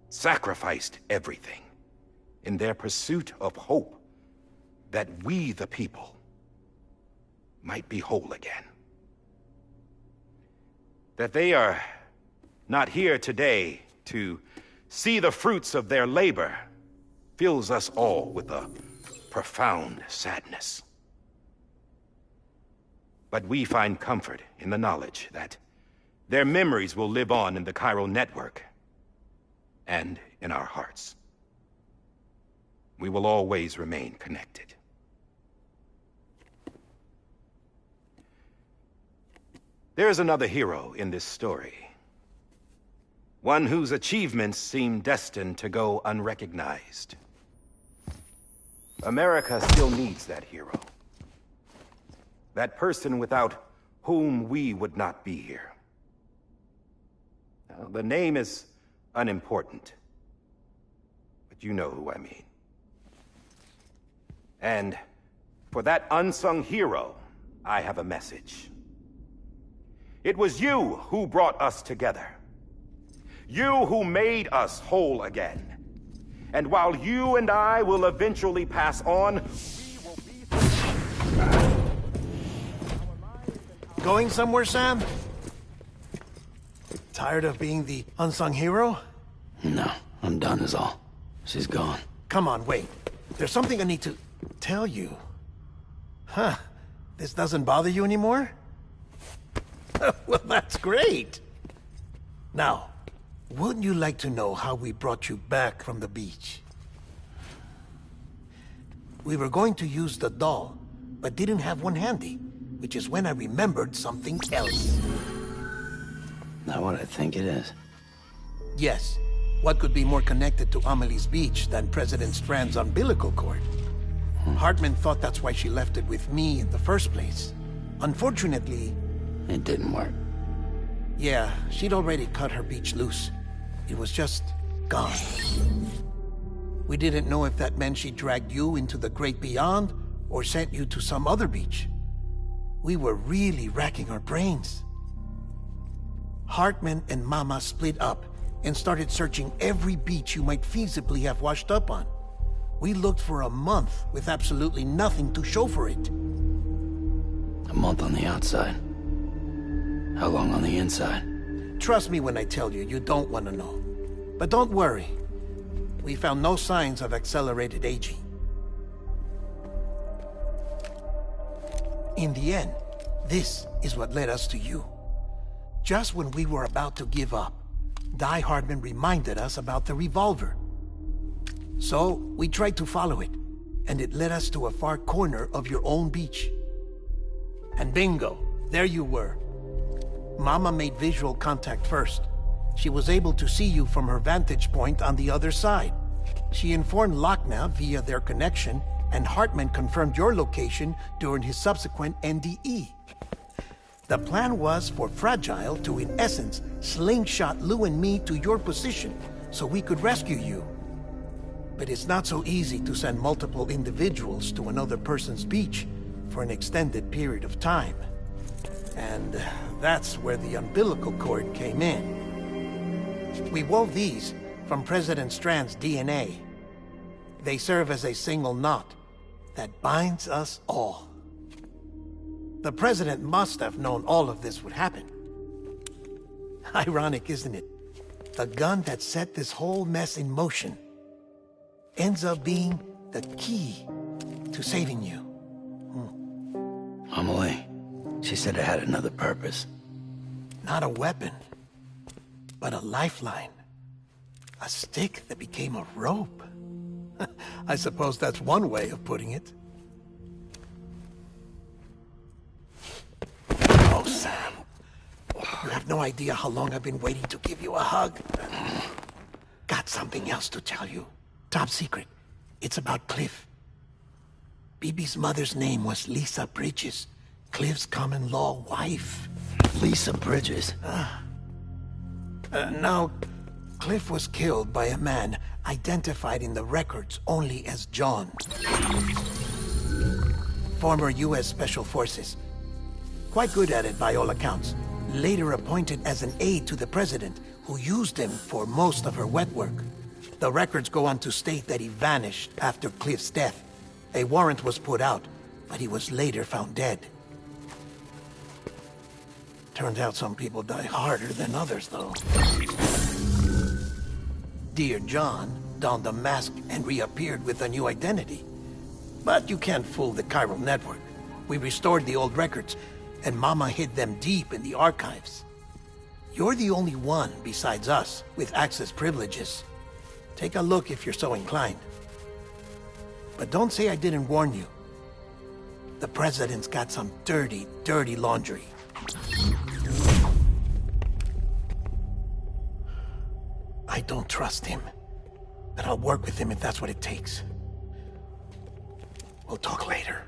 sacrificed everything in their pursuit of hope that we, the people, might be whole again. That they are not here today to see the fruits of their labor fills us all with a profound sadness. But we find comfort in the knowledge that their memories will live on in the Chiral network and in our hearts. We will always remain connected. There is another hero in this story. One whose achievements seem destined to go unrecognized. America still needs that hero. That person without whom we would not be here. Now, the name is unimportant, but you know who I mean. And for that unsung hero, I have a message. It was you who brought us together. You who made us whole again. And while you and I will eventually pass on, we will be... Going somewhere, Sam? Tired of being the unsung hero? No, I'm done is all. She's gone. Come on, wait. There's something I need to tell you. Huh. This doesn't bother you anymore? Well, that's great. Now, wouldn't you like to know how we brought you back from the beach? We were going to use the doll, but didn't have one handy, which is when I remembered something else. Not what I think it is. Yes. What could be more connected to Amelie's beach than President Strand's umbilical cord? Hartman thought that's why she left it with me in the first place. Unfortunately... It didn't work. Yeah, she'd already cut her beach loose. It was just gone. We didn't know if that meant she dragged you into the great beyond, or sent you to some other beach. We were really racking our brains. Hartman and Mama split up and started searching every beach you might feasibly have washed up on. We looked for a month with absolutely nothing to show for it. A month on the outside. How long on the inside? Trust me when I tell you, you don't want to know. But don't worry. We found no signs of accelerated aging. In the end, this is what led us to you. Just when we were about to give up, Die Hardman reminded us about the revolver. So, we tried to follow it, and it led us to a far corner of your own beach. And bingo, there you were. Mama made visual contact first. She was able to see you from her vantage point on the other side. She informed Lochner via their connection, and Hartman confirmed your location during his subsequent NDE. The plan was for Fragile to, in essence, slingshot Lou and me to your position so we could rescue you. But it's not so easy to send multiple individuals to another person's beach for an extended period of time. And that's where the umbilical cord came in. We wove these from President Strand's DNA. They serve as a single knot that binds us all. The President must have known all of this would happen. Ironic, isn't it? The gun that set this whole mess in motion ends up being the key to saving you. Amelie, she said it had another purpose. Not a weapon, but a lifeline. A stick that became a rope. I suppose that's one way of putting it. Oh, Sam. You have no idea how long I've been waiting to give you a hug. Got something else to tell you. Top secret. It's about Cliff. Bibi's mother's name was Lisa Bridges, Cliff's common-law wife. Lisa Bridges? Now, Cliff was killed by a man identified in the records only as John. Former U.S. Special Forces. Quite good at it by all accounts. Later appointed as an aide to the president, who used him for most of her wet work. The records go on to state that he vanished after Cliff's death. A warrant was put out, but he was later found dead. Turned out some people die harder than others, though. Dear John donned a mask and reappeared with a new identity. But you can't fool the chiral network. We restored the old records, and Mama hid them deep in the archives. You're the only one, besides us, with access privileges. Take a look if you're so inclined. But don't say I didn't warn you. The President's got some dirty, dirty laundry. I don't trust him, but I'll work with him if that's what it takes. We'll talk later.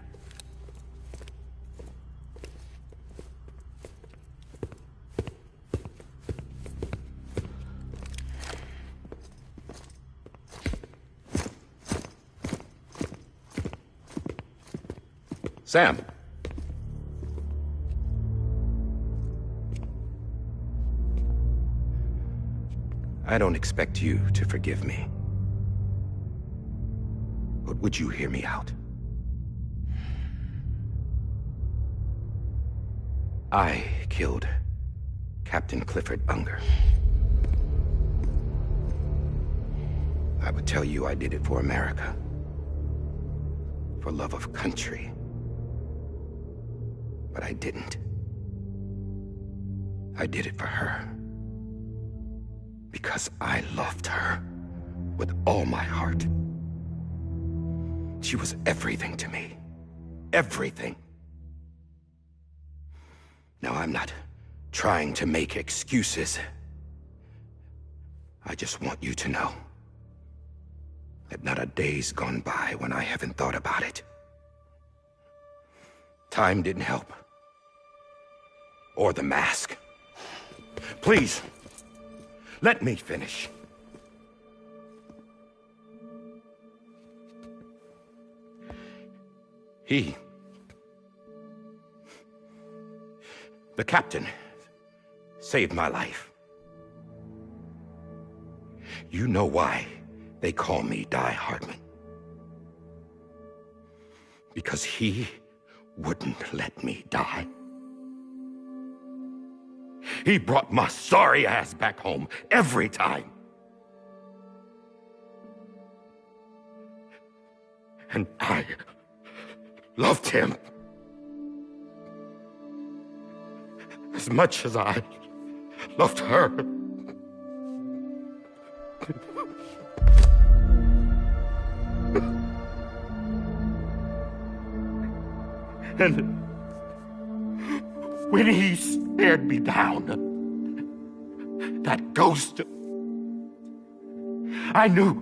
Sam. I don't expect you to forgive me. But would you hear me out? I killed Captain Clifford Unger. I would tell you I did it for America. For love of country. But I didn't. I did it for her. Because I loved her with all my heart. She was everything to me. Everything. Now, I'm not trying to make excuses. I just want you to know that not a day's gone by when I haven't thought about it. Time didn't help. Or the mask. Please, let me finish. The captain saved my life. You know why they call me Die Hardman. Because he wouldn't let me die. He brought my sorry ass back home every time. And I loved him as much as I loved her. And when he stared me down, that ghost, I knew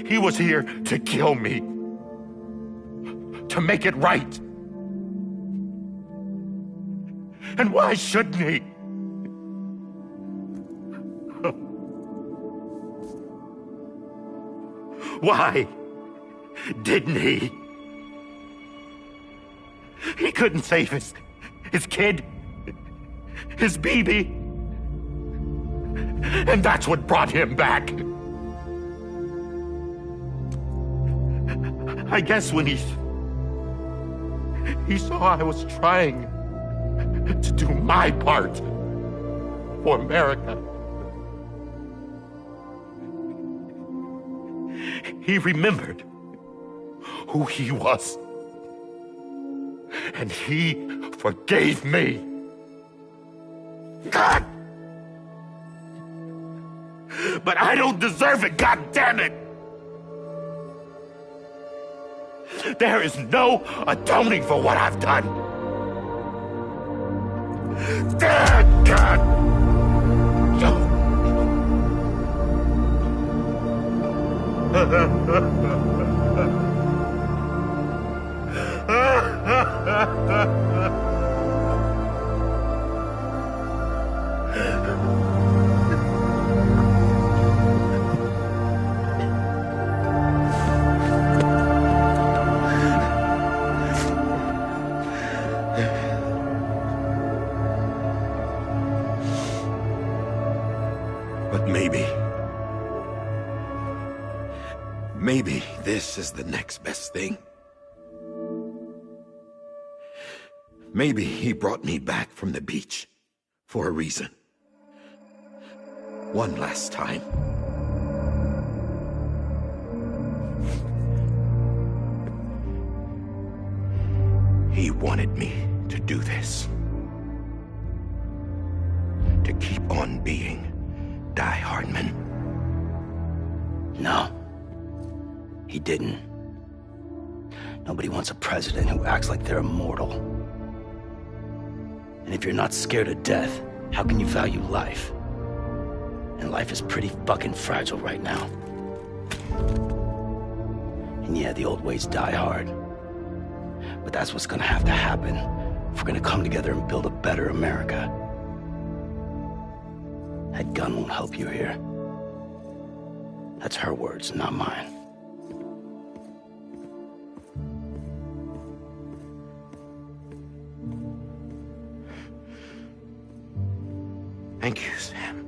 he was here to kill me, to make it right. And why shouldn't he? Why didn't he? He couldn't save his kid, his baby. And that's what brought him back. I guess when he saw I was trying to do my part for America, he remembered who he was. And he forgave me. God! But I don't deserve it, God damn it! There is no atoning for what I've done. God! But maybe this is the next best thing. Maybe he brought me back from the beach for a reason. One last time. He wanted me to do this. To keep on being Die Hardman. No. He didn't. Nobody wants a president who acts like they're immortal. And if you're not scared of death, how can you value life? And life is pretty fucking fragile right now. And yeah, the old ways die hard. But that's what's gonna have to happen if we're gonna come together and build a better America. That gun won't help you here. That's her words, not mine. Thank you, Sam.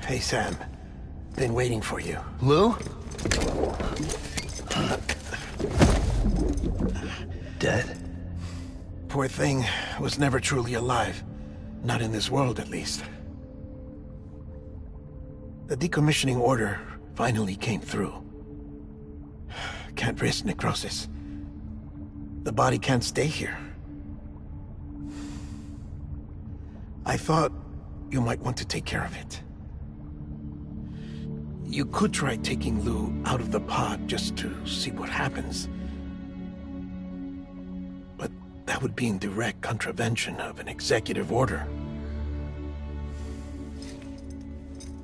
Hey, Sam. Been waiting for you. Lou? Dead? Poor thing was never truly alive. Not in this world, at least. The decommissioning order finally came through. Can't risk necrosis. The body can't stay here. I thought you might want to take care of it. You could try taking Lou out of the pod just to see what happens. But that would be in direct contravention of an executive order.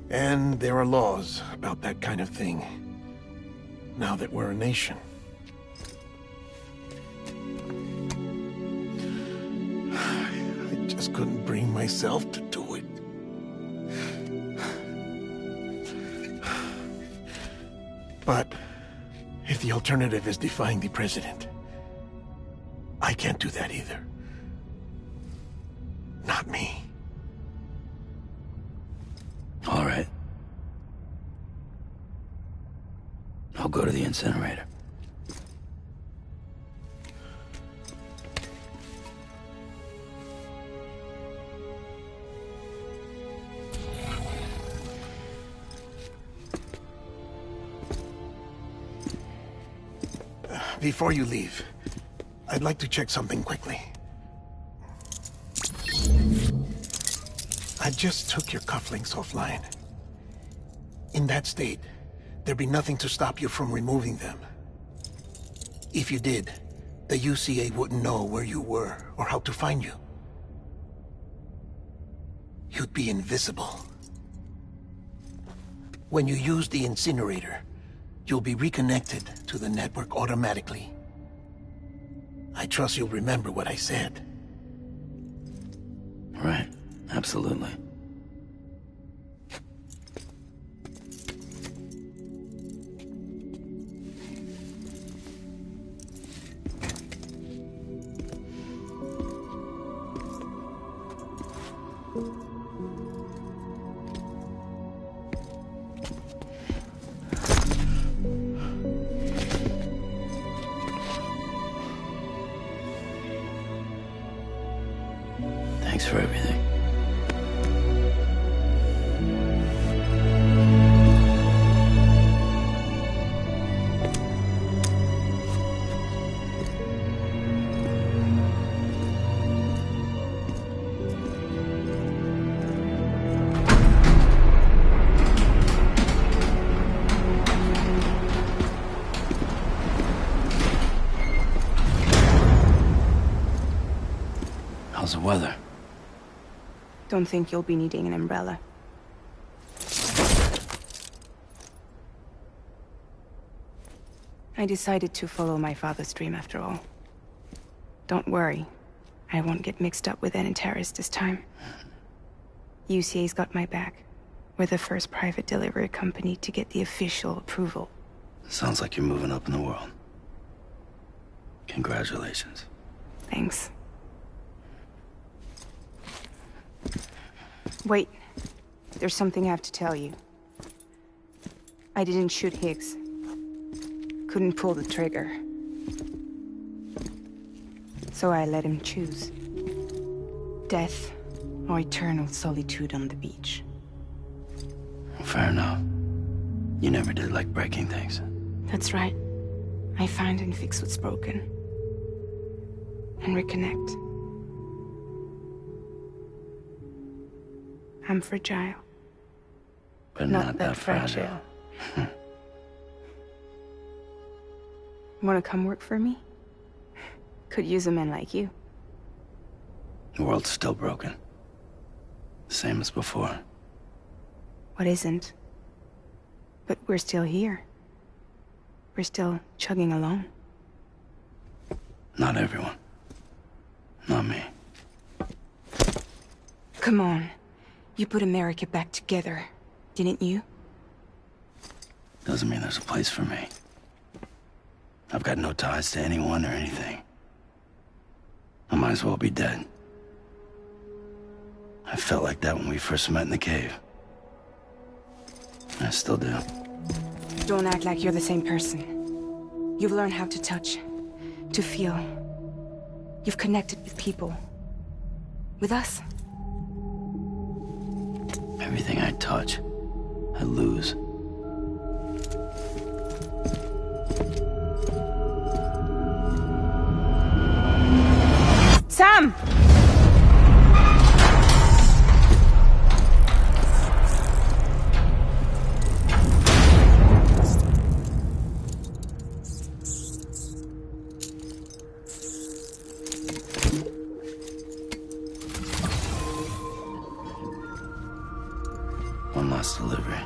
And there are laws about that kind of thing, now that we're a nation. myself to do it. But if the alternative is defying the president, I can't do that either. Not me. All right. I'll go to the incinerator. Before you leave, I'd like to check something quickly. I just took your cufflinks offline. In that state, there'd be nothing to stop you from removing them. If you did, the UCA wouldn't know where you were or how to find you. You'd be invisible. When you use the incinerator, you'll be reconnected to the network automatically. I trust you'll remember what I said. Right. Absolutely. Thanks for everything. How's the weather? Don't think you'll be needing an umbrella. I decided to follow my father's dream after all. Don't worry. I won't get mixed up with any terrorists this time. UCA's got my back. We're the first private delivery company to get the official approval. Sounds like you're moving up in the world. Congratulations. Thanks. Wait. There's something I have to tell you. I didn't shoot Higgs. Couldn't pull the trigger. So I let him choose. Death or eternal solitude on the beach. Fair enough. You never did like breaking things. That's right. I find and fix what's broken. And reconnect. I'm fragile. But not that fragile. Wanna come work for me? Could use a man like you. The world's still broken. Same as before. What isn't? But we're still here. We're still chugging along. Not everyone. Not me. Come on. You put America back together, didn't you? Doesn't mean there's a place for me. I've got no ties to anyone or anything. I might as well be dead. I felt like that when we first met in the cave. I still do. Don't act like you're the same person. You've learned how to touch, to feel. You've connected with people. With us. Everything I touch, I lose. Sam! One last delivery.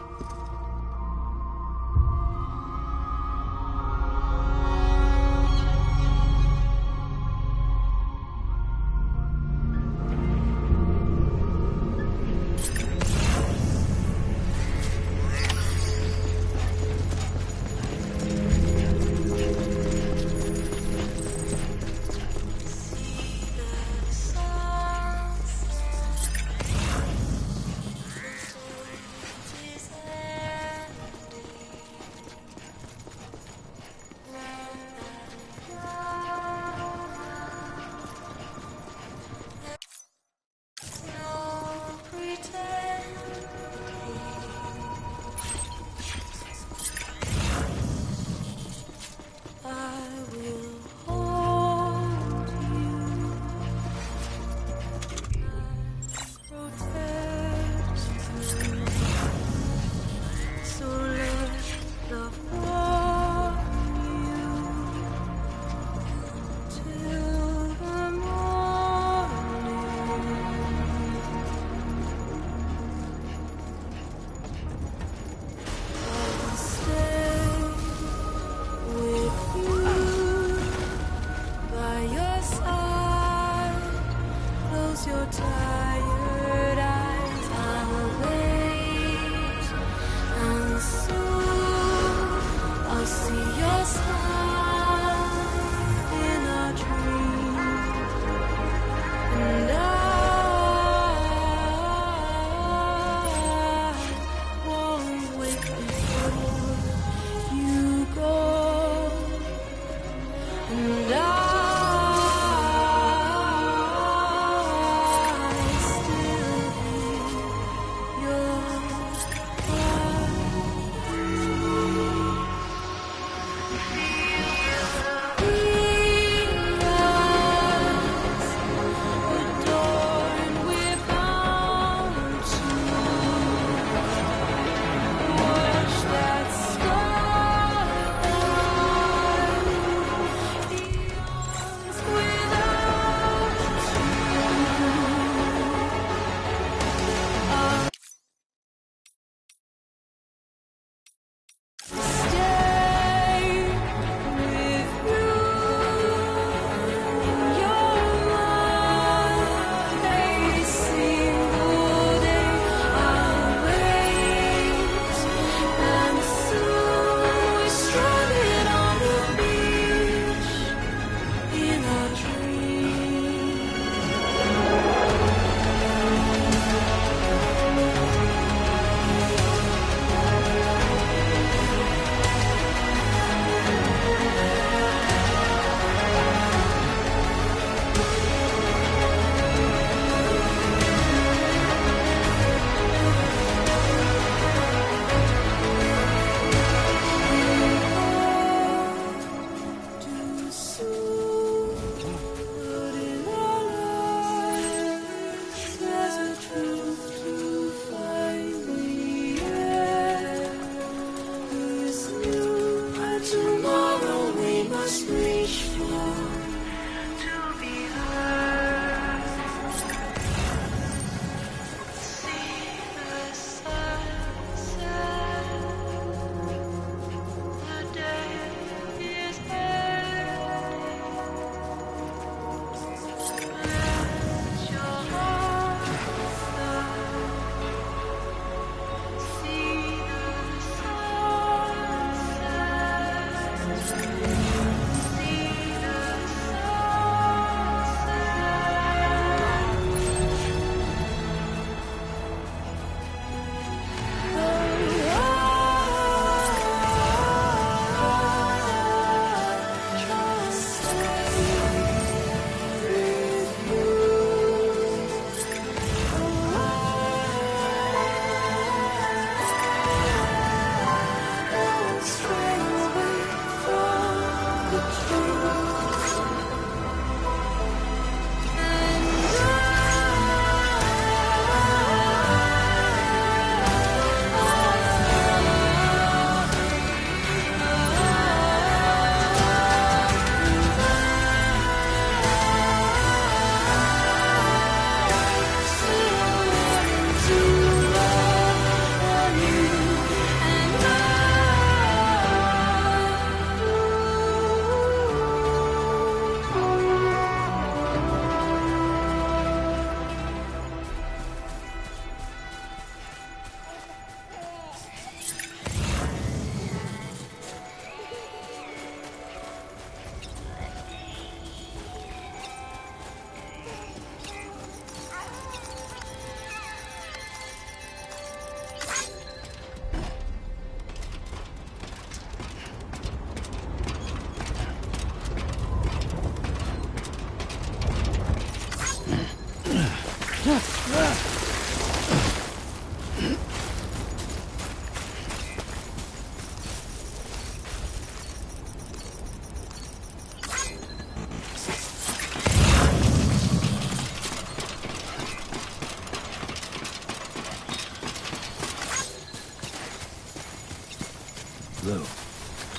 Lou,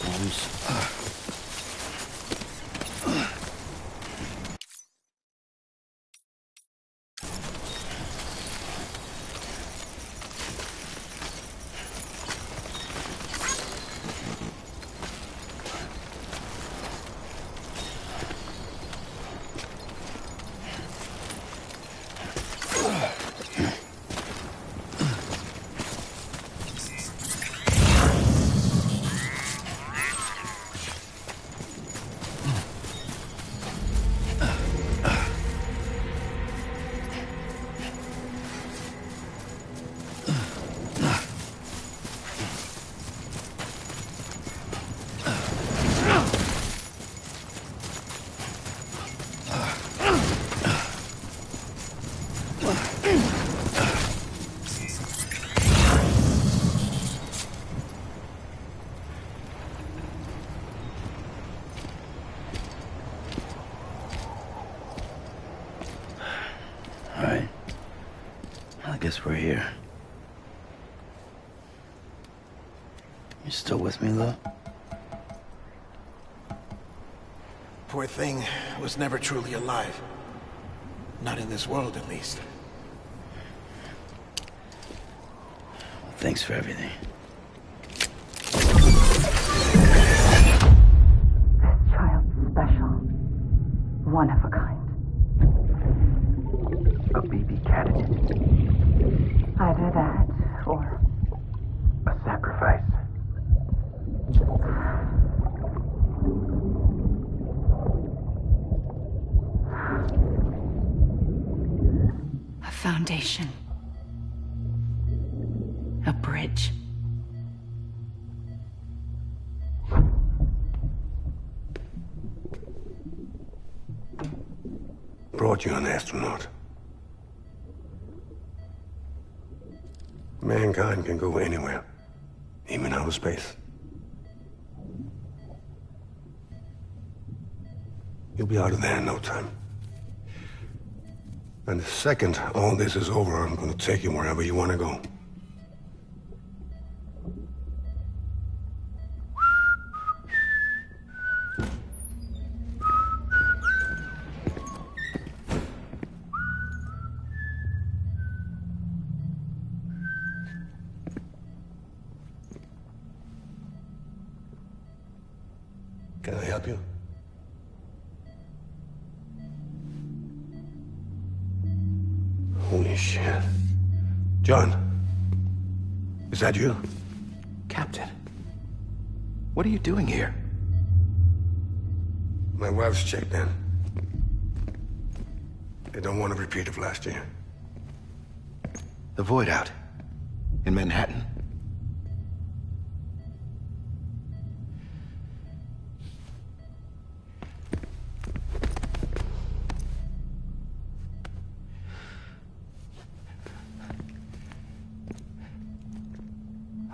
Holmes. Alright. I guess we're here. You still with me, Lou? Poor thing was never truly alive. Not in this world, at least. Well, thanks for everything. Child's special. One of a kind. A BB candidate. Either that, or... a sacrifice. A foundation. A bridge. Brought you an astronaut. Mankind can go anywhere, even outer space. You'll be out of there in no time. And the second all this is over, I'm gonna take you wherever you want to go. Can I help you? Holy shit. John, is that you? Captain, what are you doing here? My wife's checked in. They don't want a repeat of last year. The Void out. In Manhattan.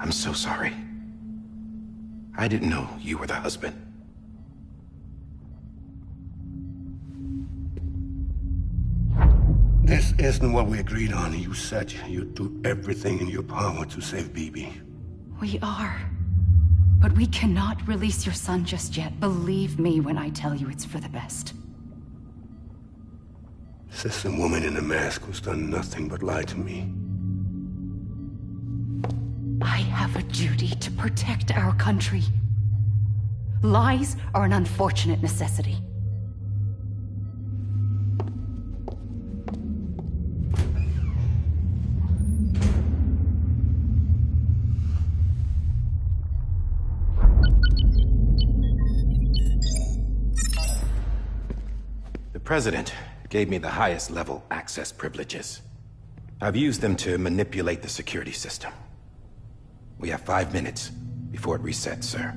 I'm so sorry. I didn't know you were the husband. This isn't what we agreed on. You said you'd do everything in your power to save BB. We are. But we cannot release your son just yet. Believe me when I tell you it's for the best. This woman in a mask who's done nothing but lie to me. I have a duty to protect our country. Lies are an unfortunate necessity. The President gave me the highest level access privileges. I've used them to manipulate the security system. We have 5 minutes before it resets, sir.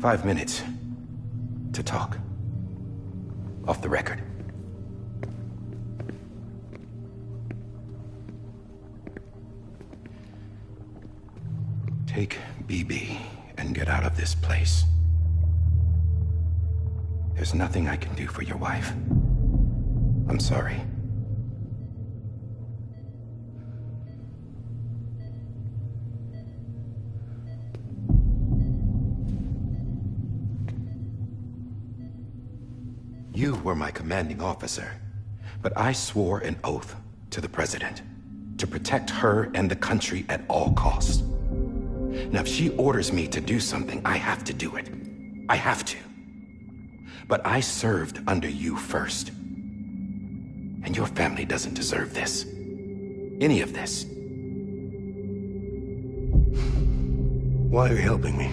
5 minutes to talk. Off the record. Take BB and get out of this place. There's nothing I can do for your wife. I'm sorry. You were my commanding officer, but I swore an oath to the President to protect her and the country at all costs. Now, if she orders me to do something, I have to do it. I have to. But I served under you first. And your family doesn't deserve this. Any of this. Why are you helping me?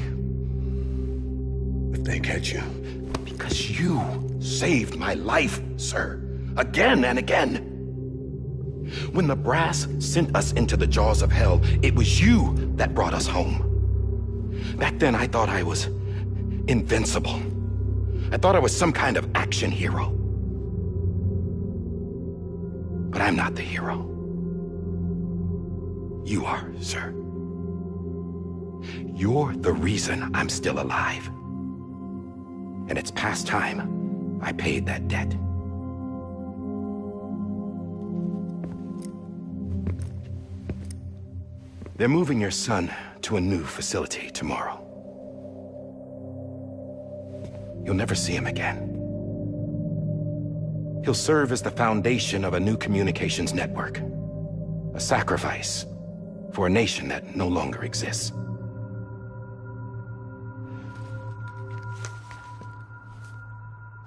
If they catch you. Because you saved my life, sir. Again and again. When the brass sent us into the jaws of hell, it was you that brought us home. Back then, I thought I was invincible. I thought I was some kind of action hero. But I'm not the hero. You are, sir. You're the reason I'm still alive. And it's past time I paid that debt. They're moving your son to a new facility tomorrow. You'll never see him again. He'll serve as the foundation of a new communications network. A sacrifice for a nation that no longer exists.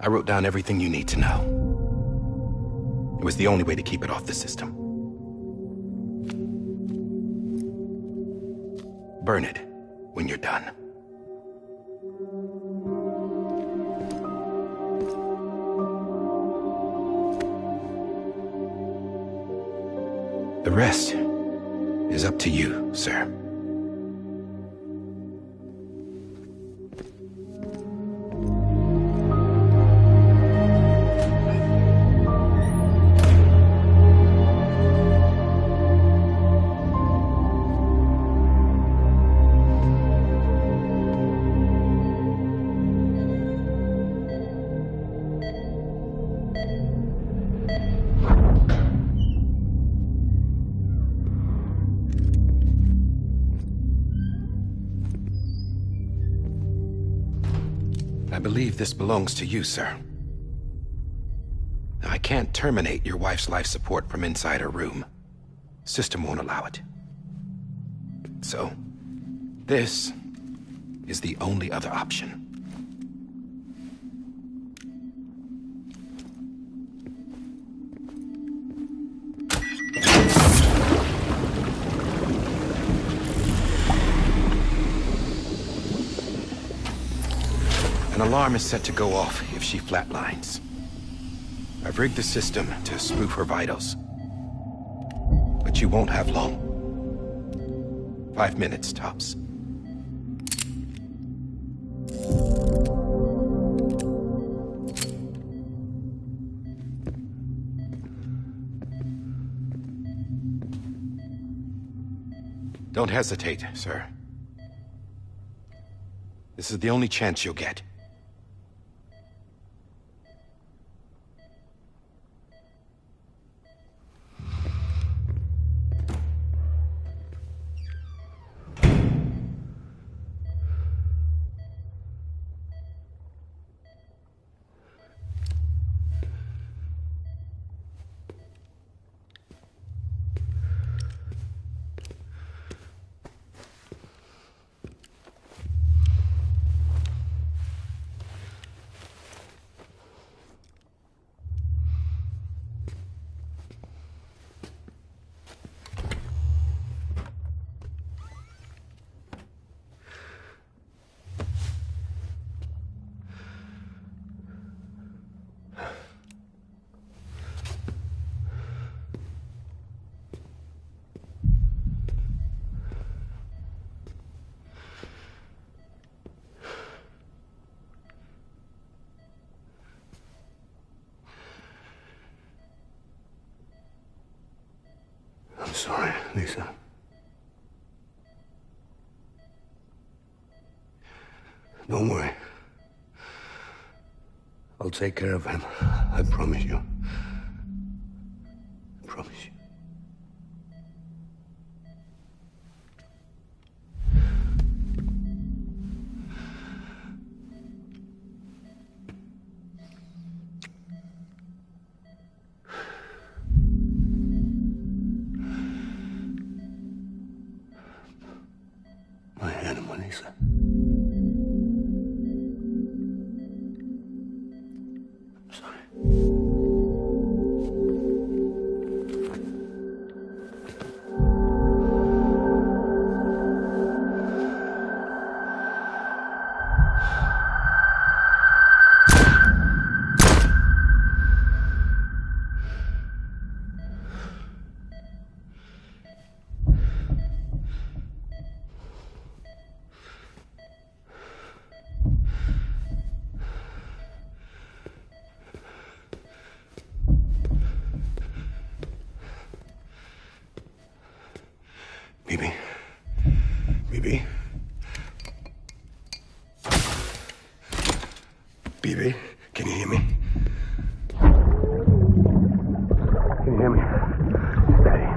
I wrote down everything you need to know. It was the only way to keep it off the system. Burn it when you're done. The rest is up to you, sir. I believe this belongs to you, sir. Now, I can't terminate your wife's life support from inside her room. System won't allow it. So, this is the only other option. An alarm is set to go off if she flatlines. I've rigged the system to spoof her vitals. But you won't have long. 5 minutes, tops. Don't hesitate, sir. This is the only chance you'll get. I'm sorry, Lisa. Don't worry. I'll take care of him. I promise you. I promise you. Vanessa. I'm sorry. Bibi? Bibi? Bibi, can you hear me? Can you hear me? Steady.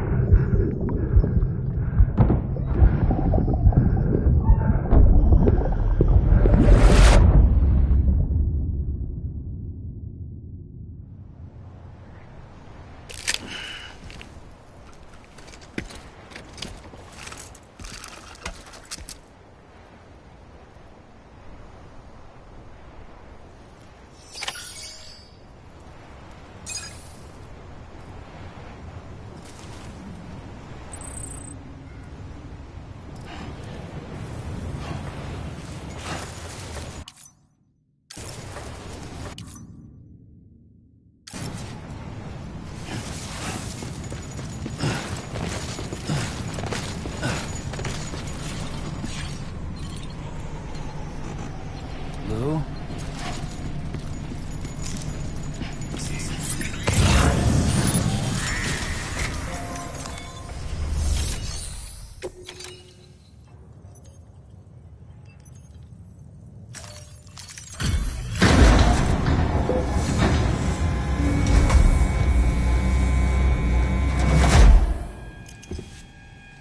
Lou?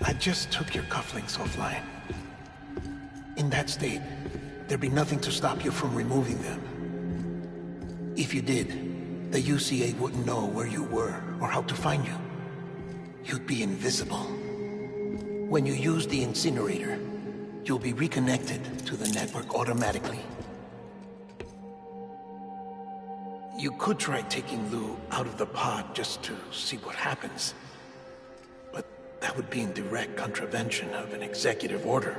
I just took your cufflinks offline. In that state, there'd be nothing to stop you from removing them. If you did, the UCA wouldn't know where you were or how to find you. You'd be invisible. When you use the incinerator, you'll be reconnected to the network automatically. You could try taking Lou out of the pod just to see what happens. But that would be in direct contravention of an executive order.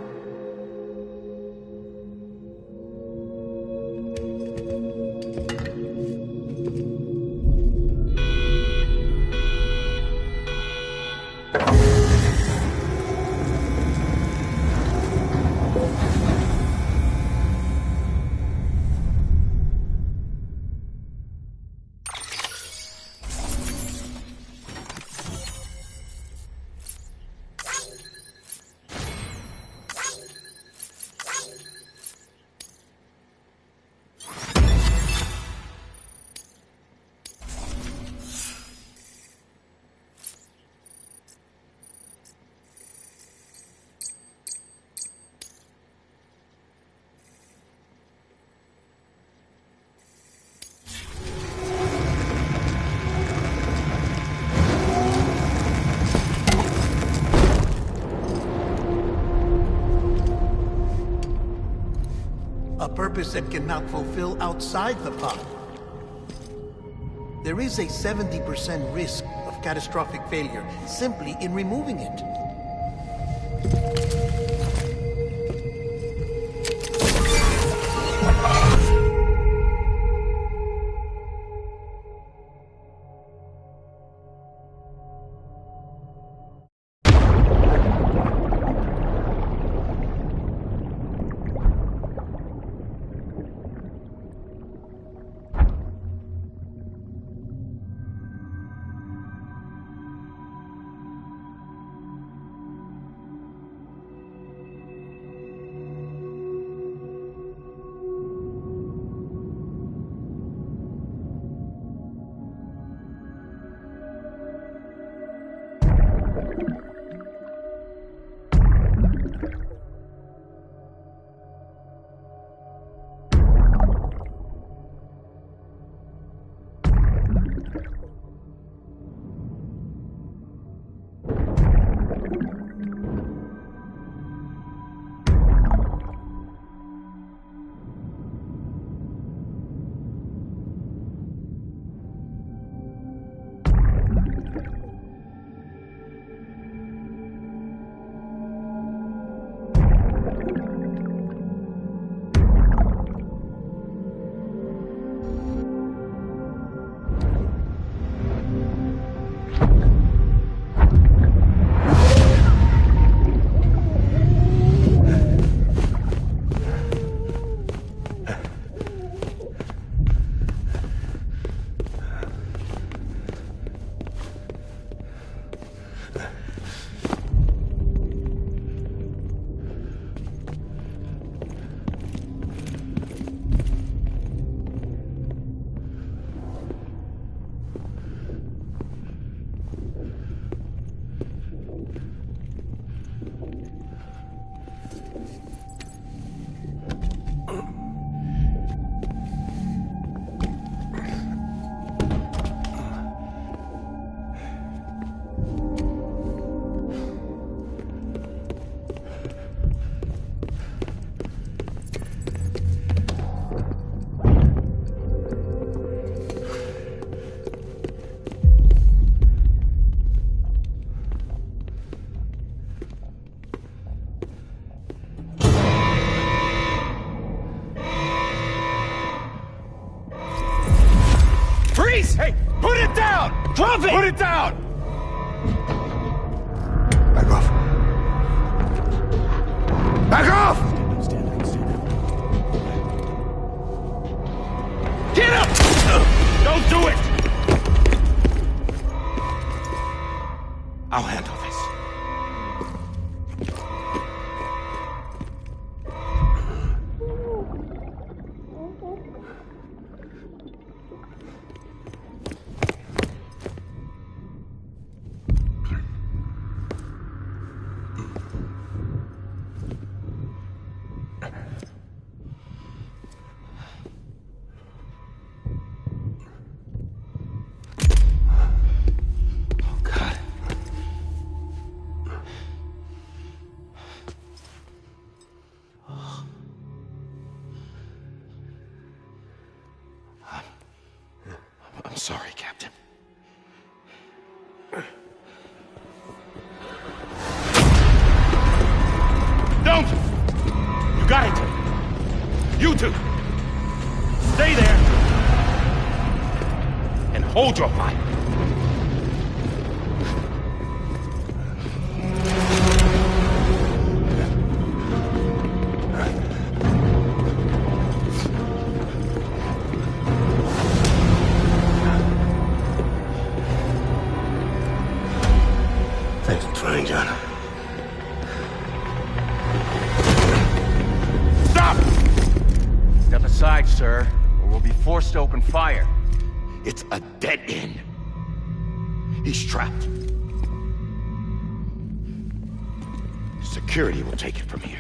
A purpose that cannot fulfill outside the pod. There is a 70% risk of catastrophic failure simply in removing it. Drop it! Put it down! Back off. Back off! Get up! Don't do it! I'll handle this. I'm sorry, Captain. Don't! You got it! You two! Stay there! And hold your fire! Thanks for trying, John. Stop! Step aside, sir, or we'll be forced to open fire. It's a dead end. He's trapped. Security will take it from here.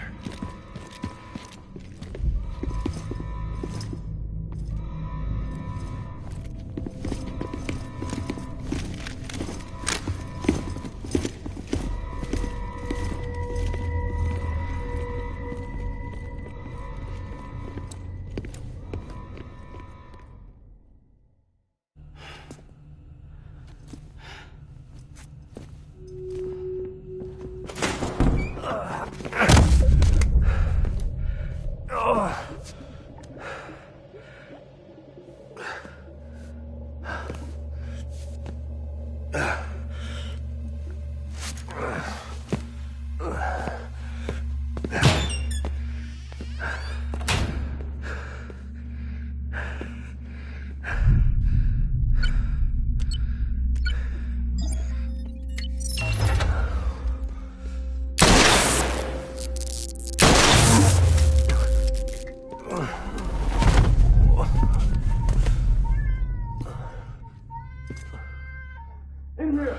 In here!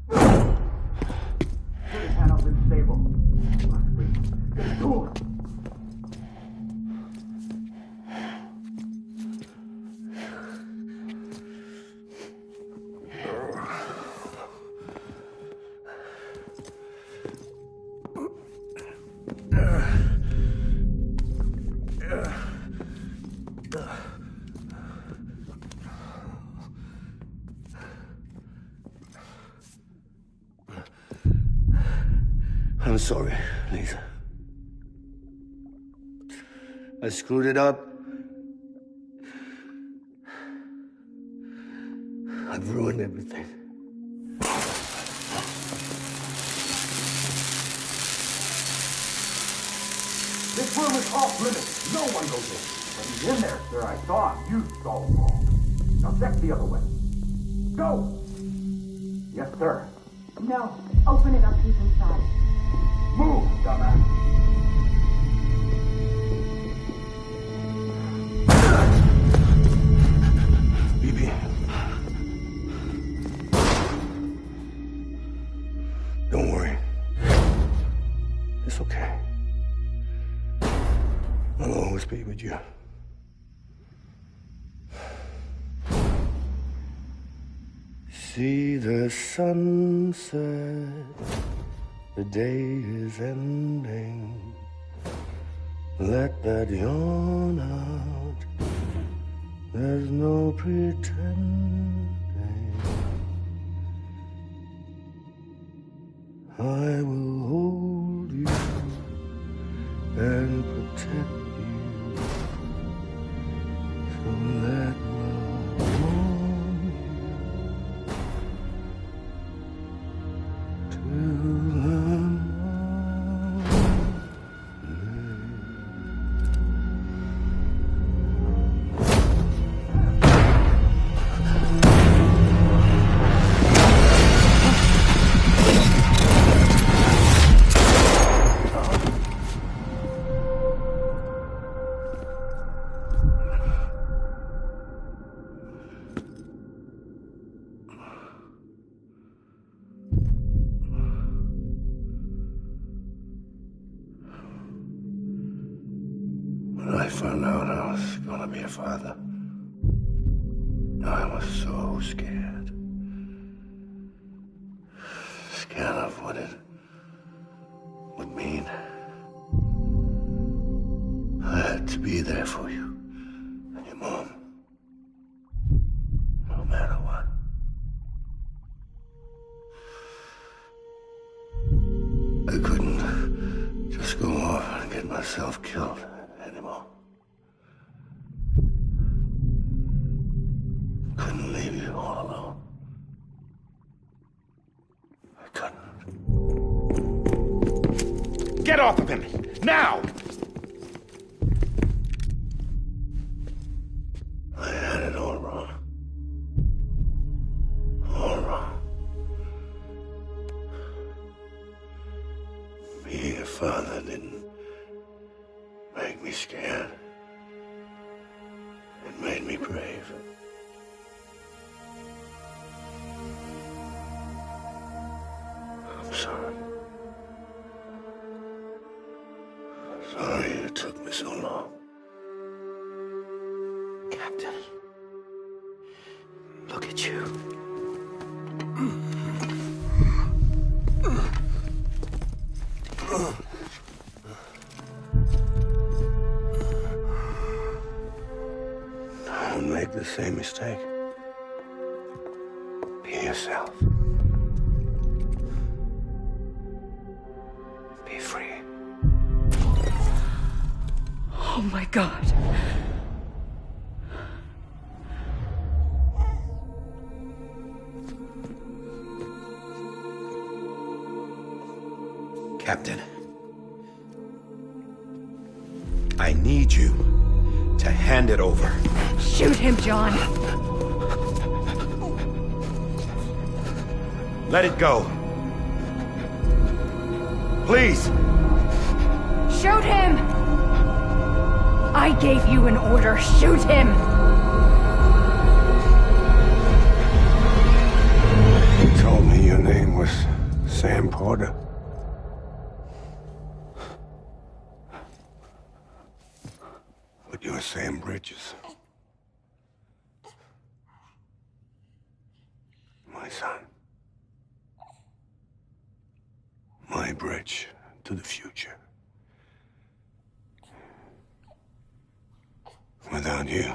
Put his hand up in the stable. Get to him! I'm sorry, Lisa. I screwed it up. I've ruined everything. This room is off limits. No one goes in. But he's in there, sir. I saw him. You saw him wrong. Now check the other way. Go! Yes, sir. No. Open it up. He's inside. Move, dumbass. BB. Don't worry. It's okay. I'll always be with you. See the sunset. The day is ending. Let that yawn out. There's no pretending. I will hold you and protect you. So let love warm you. found out I was gonna be a father, I was so scared. Scared of what it would mean. I had to be there for you and your mom, no matter what. I couldn't just go off and get myself killed anymore. Couldn't leave you all alone. I couldn't. Get off of him! Now! I had it all wrong. All wrong. Being a father didn't make me scared. It made me brave. I'm sorry. Sorry it took me so long. Captain, look at you. Don't make the same mistake. Be yourself. Be free. Oh my God. Captain, I need you to hand it over. Shoot him, John. Let it go. Please. Shoot him! I gave you an order. Shoot him! You told me your name was Sam Porter. But you're Sam Bridges. My son. My bridge to the future. Without you,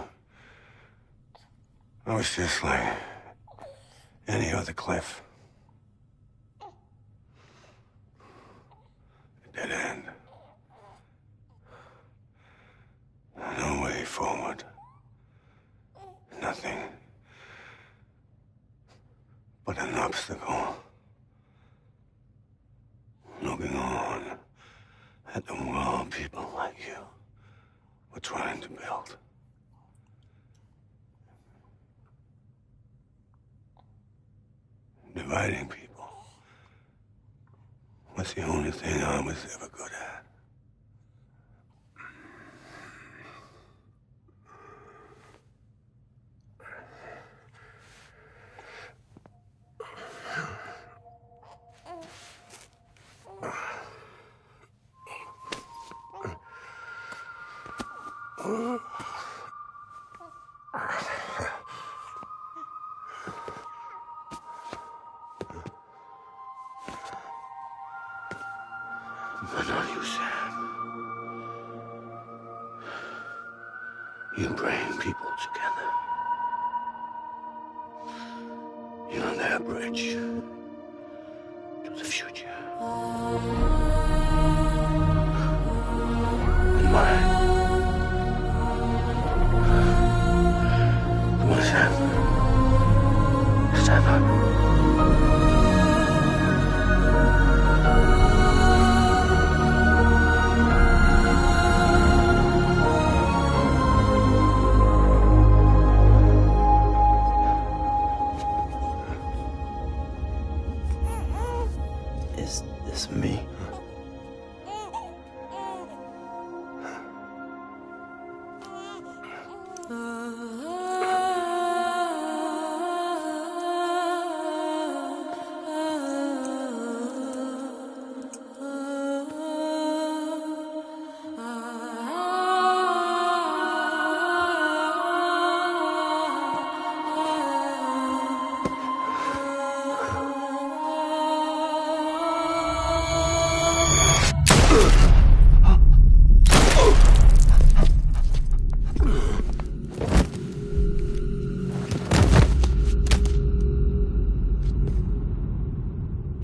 I was just like any other Cliff. A dead end. No way forward. Nothing but an obstacle. Looking on at the world people like you were trying to build. Dividing people was the only thing I was ever good at. But not you, Sam. You bring people together. You're their bridge to the future. And mine. Come on, Sam. Stand up. Is this me?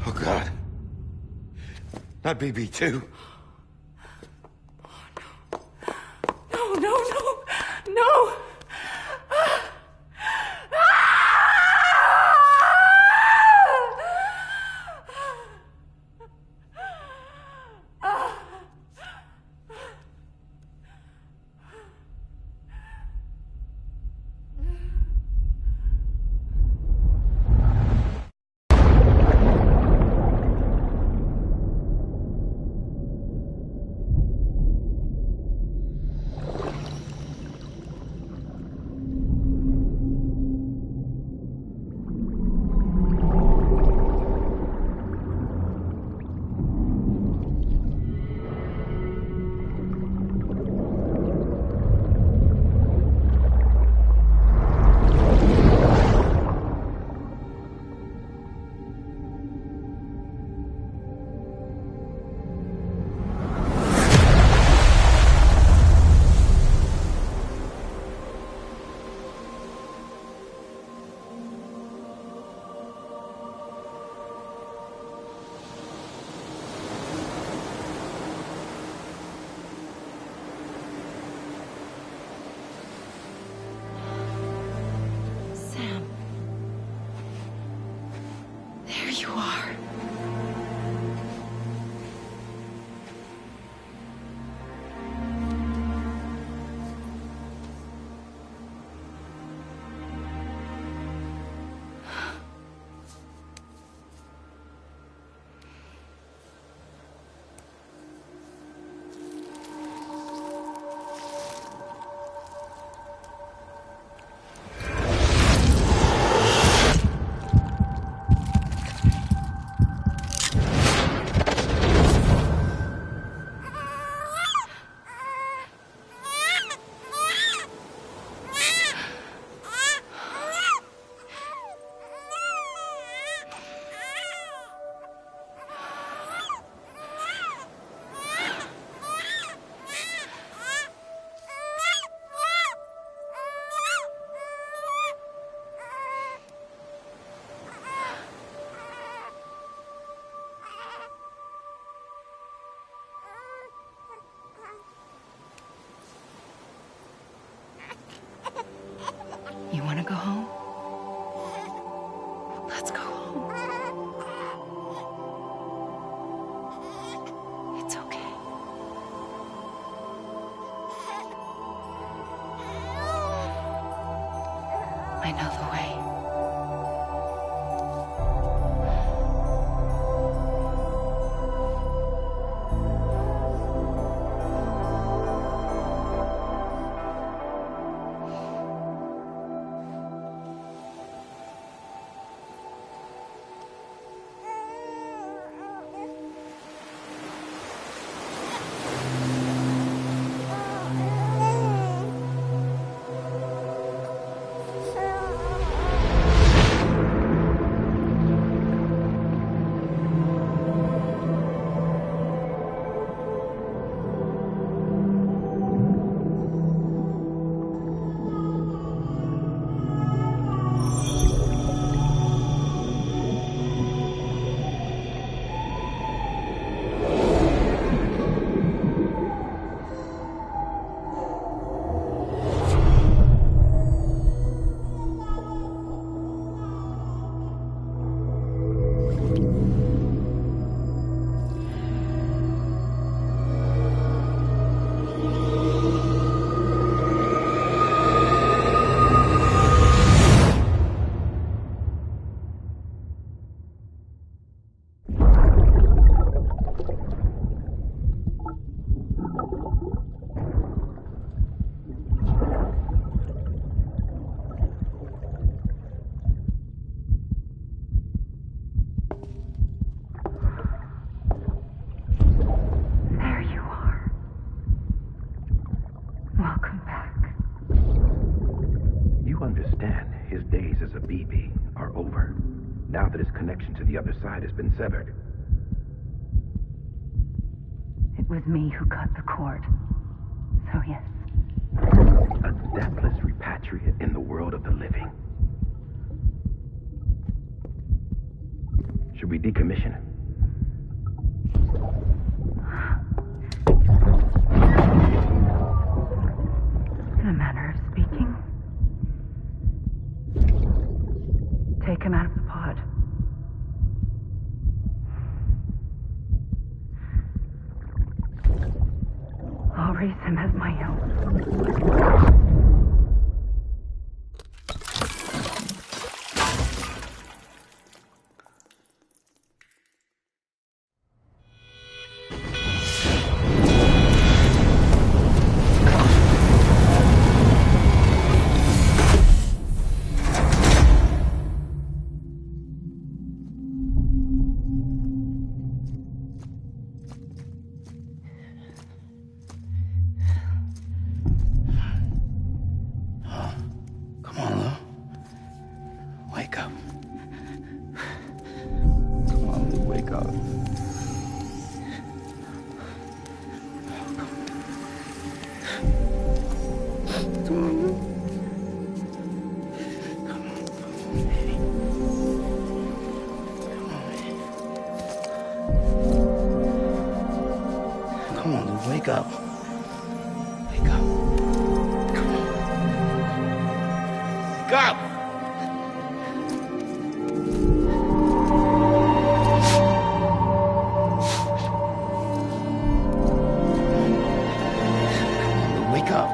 Oh, God. Not BB2. No, no, no, no! Sam. There you are. You want to go home? Let's go home. It's okay. I know the way. Now that his connection to the other side has been severed. It was me who cut the cord. So yes. A deathless repatriate in the world of the living. Should we decommission it? In a manner of speaking. Take him out of the pod. I'll raise him as my own. Come on, Lou. Wake up. Come on, Lou, wake up. Come on, Lou. Come on, baby. Come on, Lou, wake up. Wake up. Come on. Wake up! Wake up.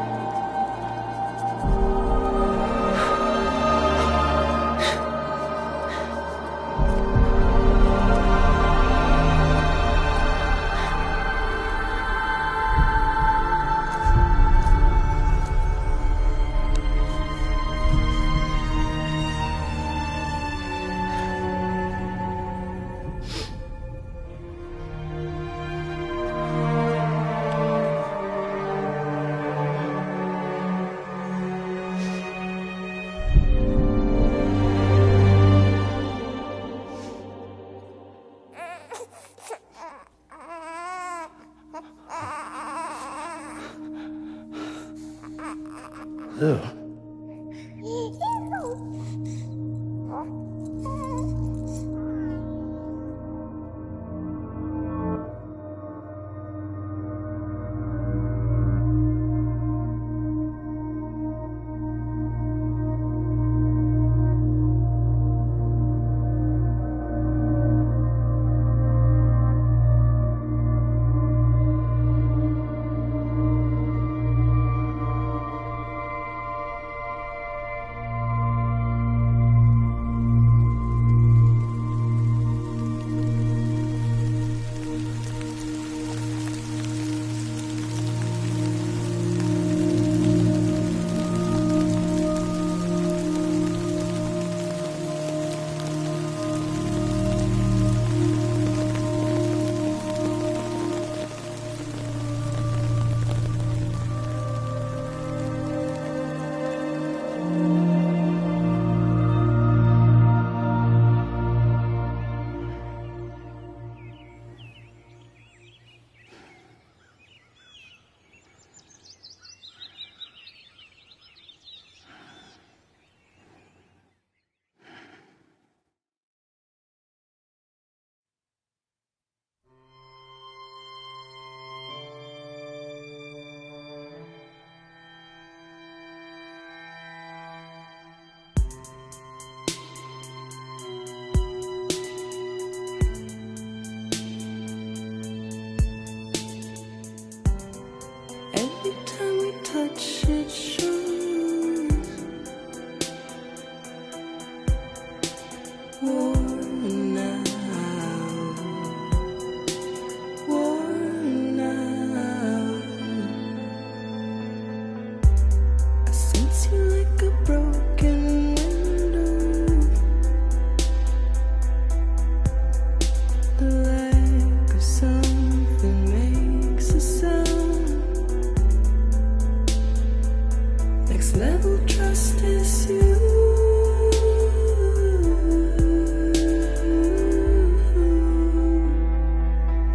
Lou. Every time we touch it shows worn out, worn out. I sense you like a broken window, the lack of something makes a sound. Next level trust is you.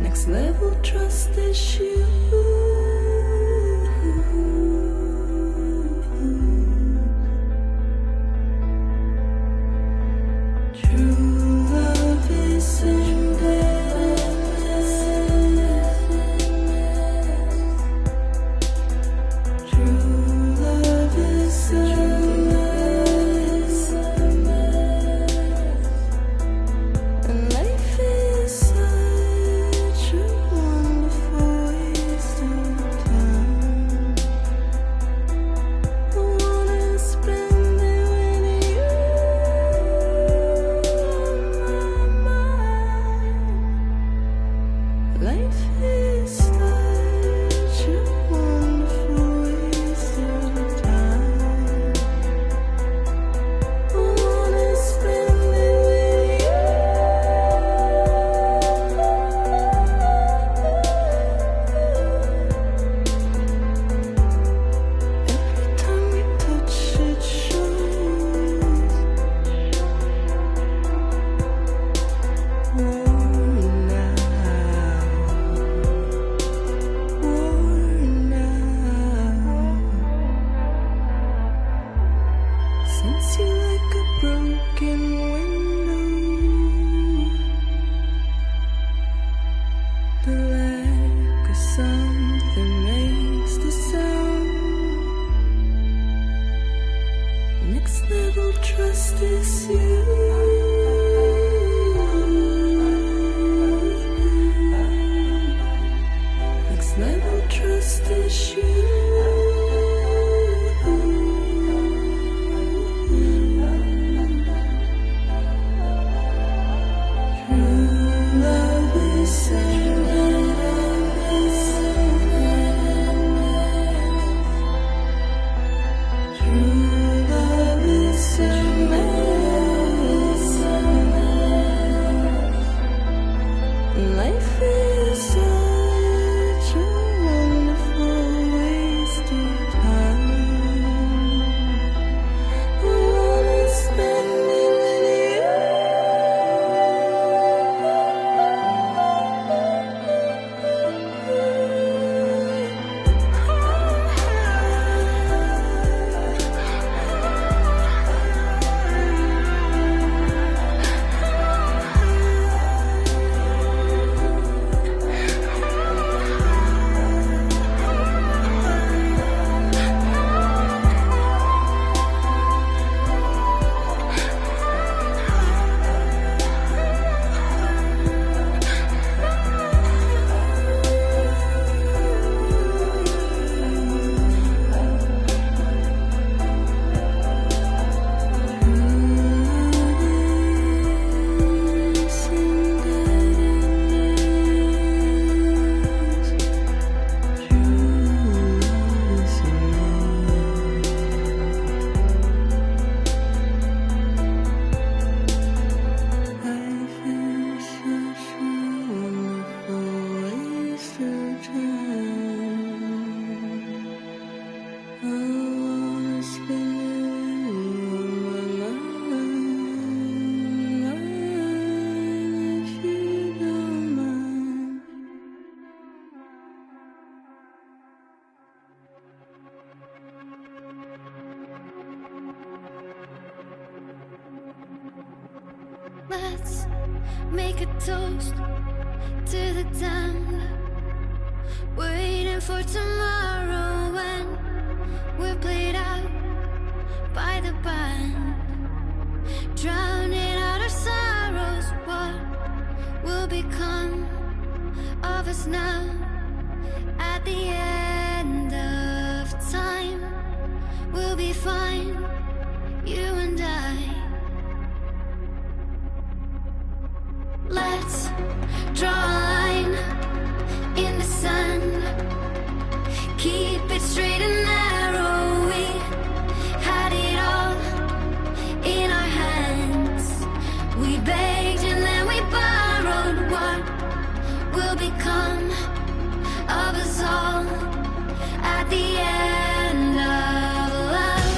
Next level trust is you. True love is trust is you. Next level trust is you. True love is life is such a wonderful wasted time. I wanna spend it with Let's make a toast to the damned, waiting for tomorrow when we're played out by the band, drowning out our sorrows. What will become of us now at the end of time? We'll be fine, you and I. Let's draw a line in the sand, keep it straight and narrow. We had it all in our hands. We begged and then we borrowed. What will become of us all at the end of love?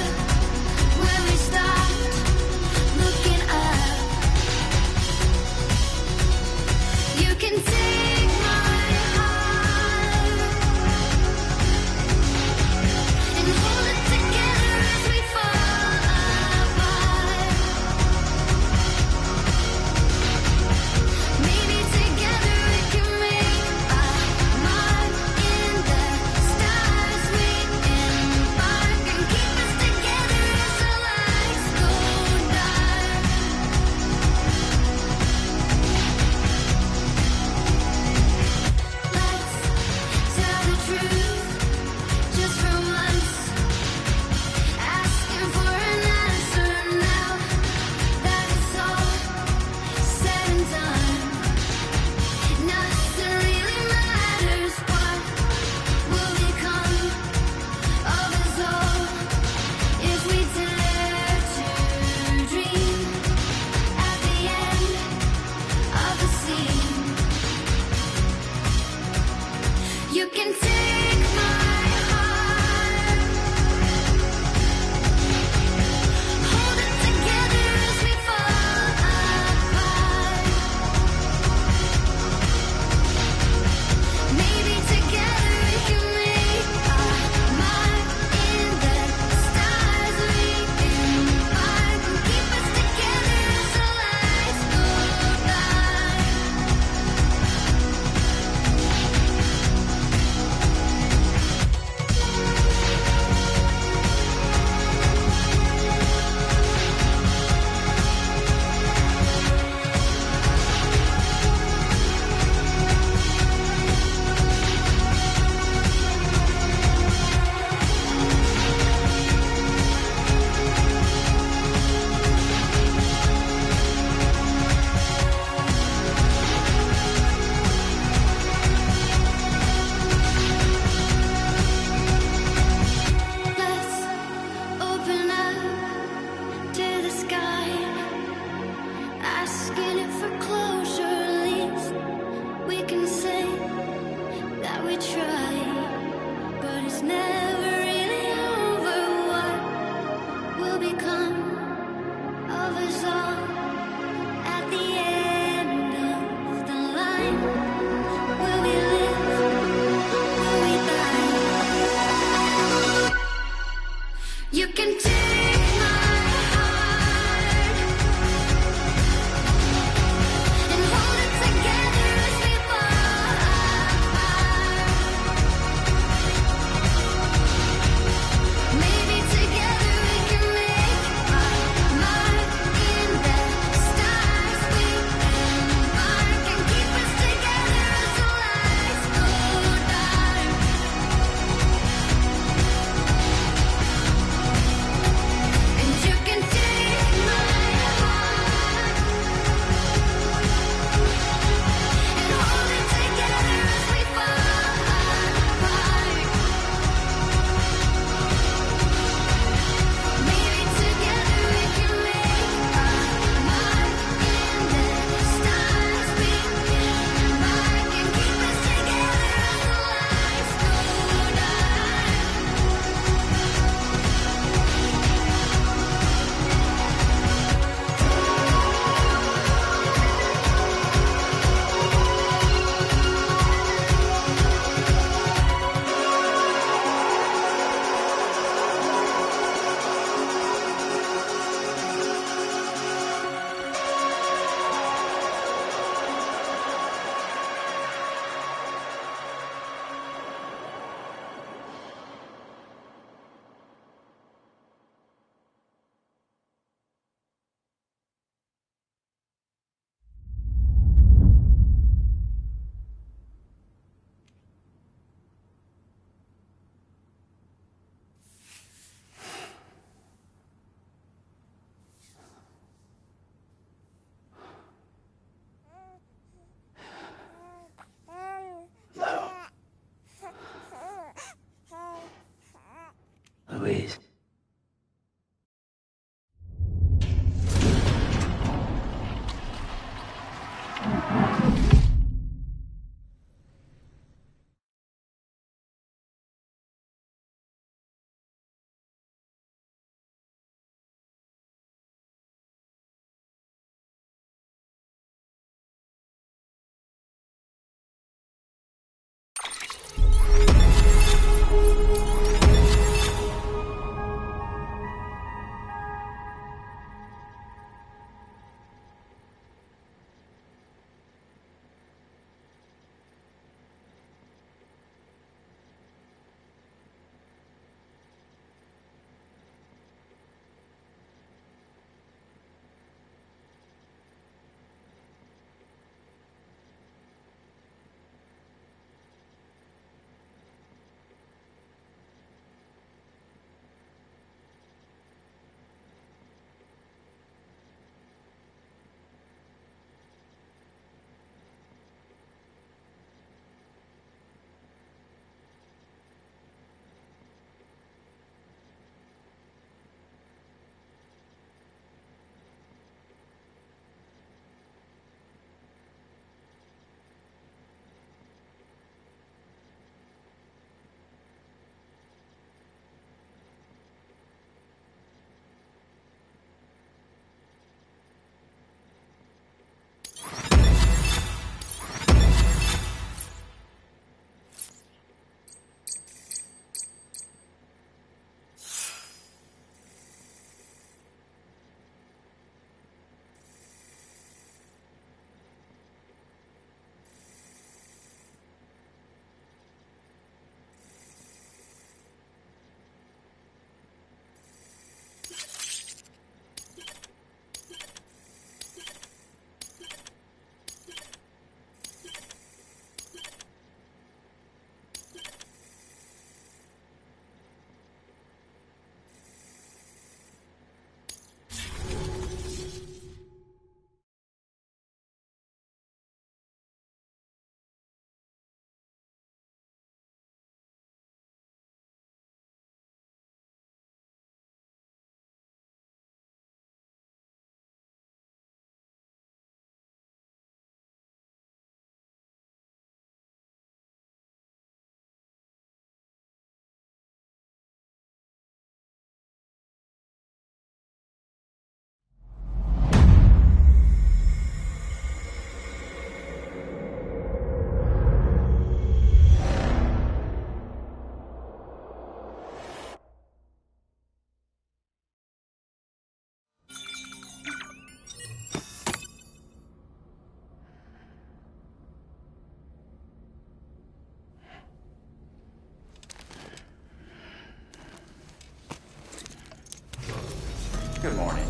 When we stopped looking up, you can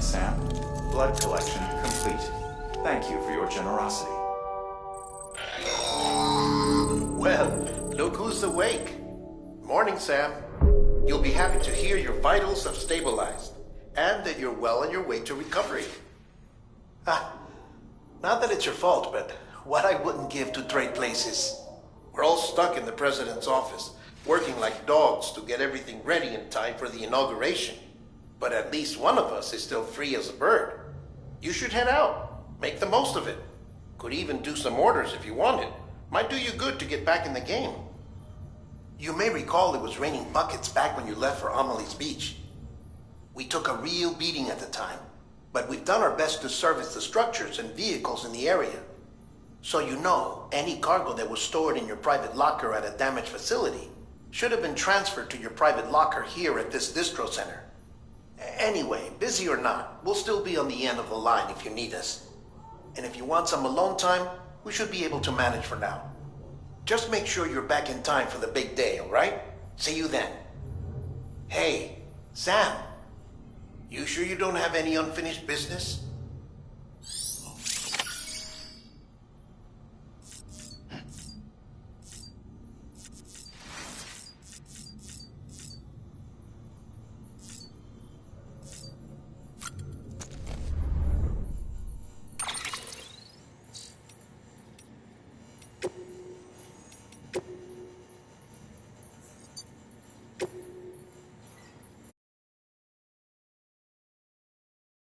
Sam. Blood collection complete. Thank you for your generosity. Well, look who's awake. Morning, Sam. You'll be happy to hear your vitals have stabilized, and that you're well on your way to recovery. Not that it's your fault, but what I wouldn't give to trade places. We're all stuck in the president's office, working like dogs to get everything ready in time for the inauguration. But at least one of us is still free as a bird. You should head out. Make the most of it. Could even do some orders if you wanted. Might do you good to get back in the game. You may recall it was raining buckets back when you left for Amelie's Beach. We took a real beating at the time, but we've done our best to service the structures and vehicles in the area. So you know, any cargo that was stored in your private locker at a damaged facility should have been transferred to your private locker here at this distro center. Anyway, busy or not, we'll still be on the end of the line if you need us. And if you want some alone time, we should be able to manage for now. Just make sure you're back in time for the big day, all right? See you then. Hey, Sam, you sure you don't have any unfinished business?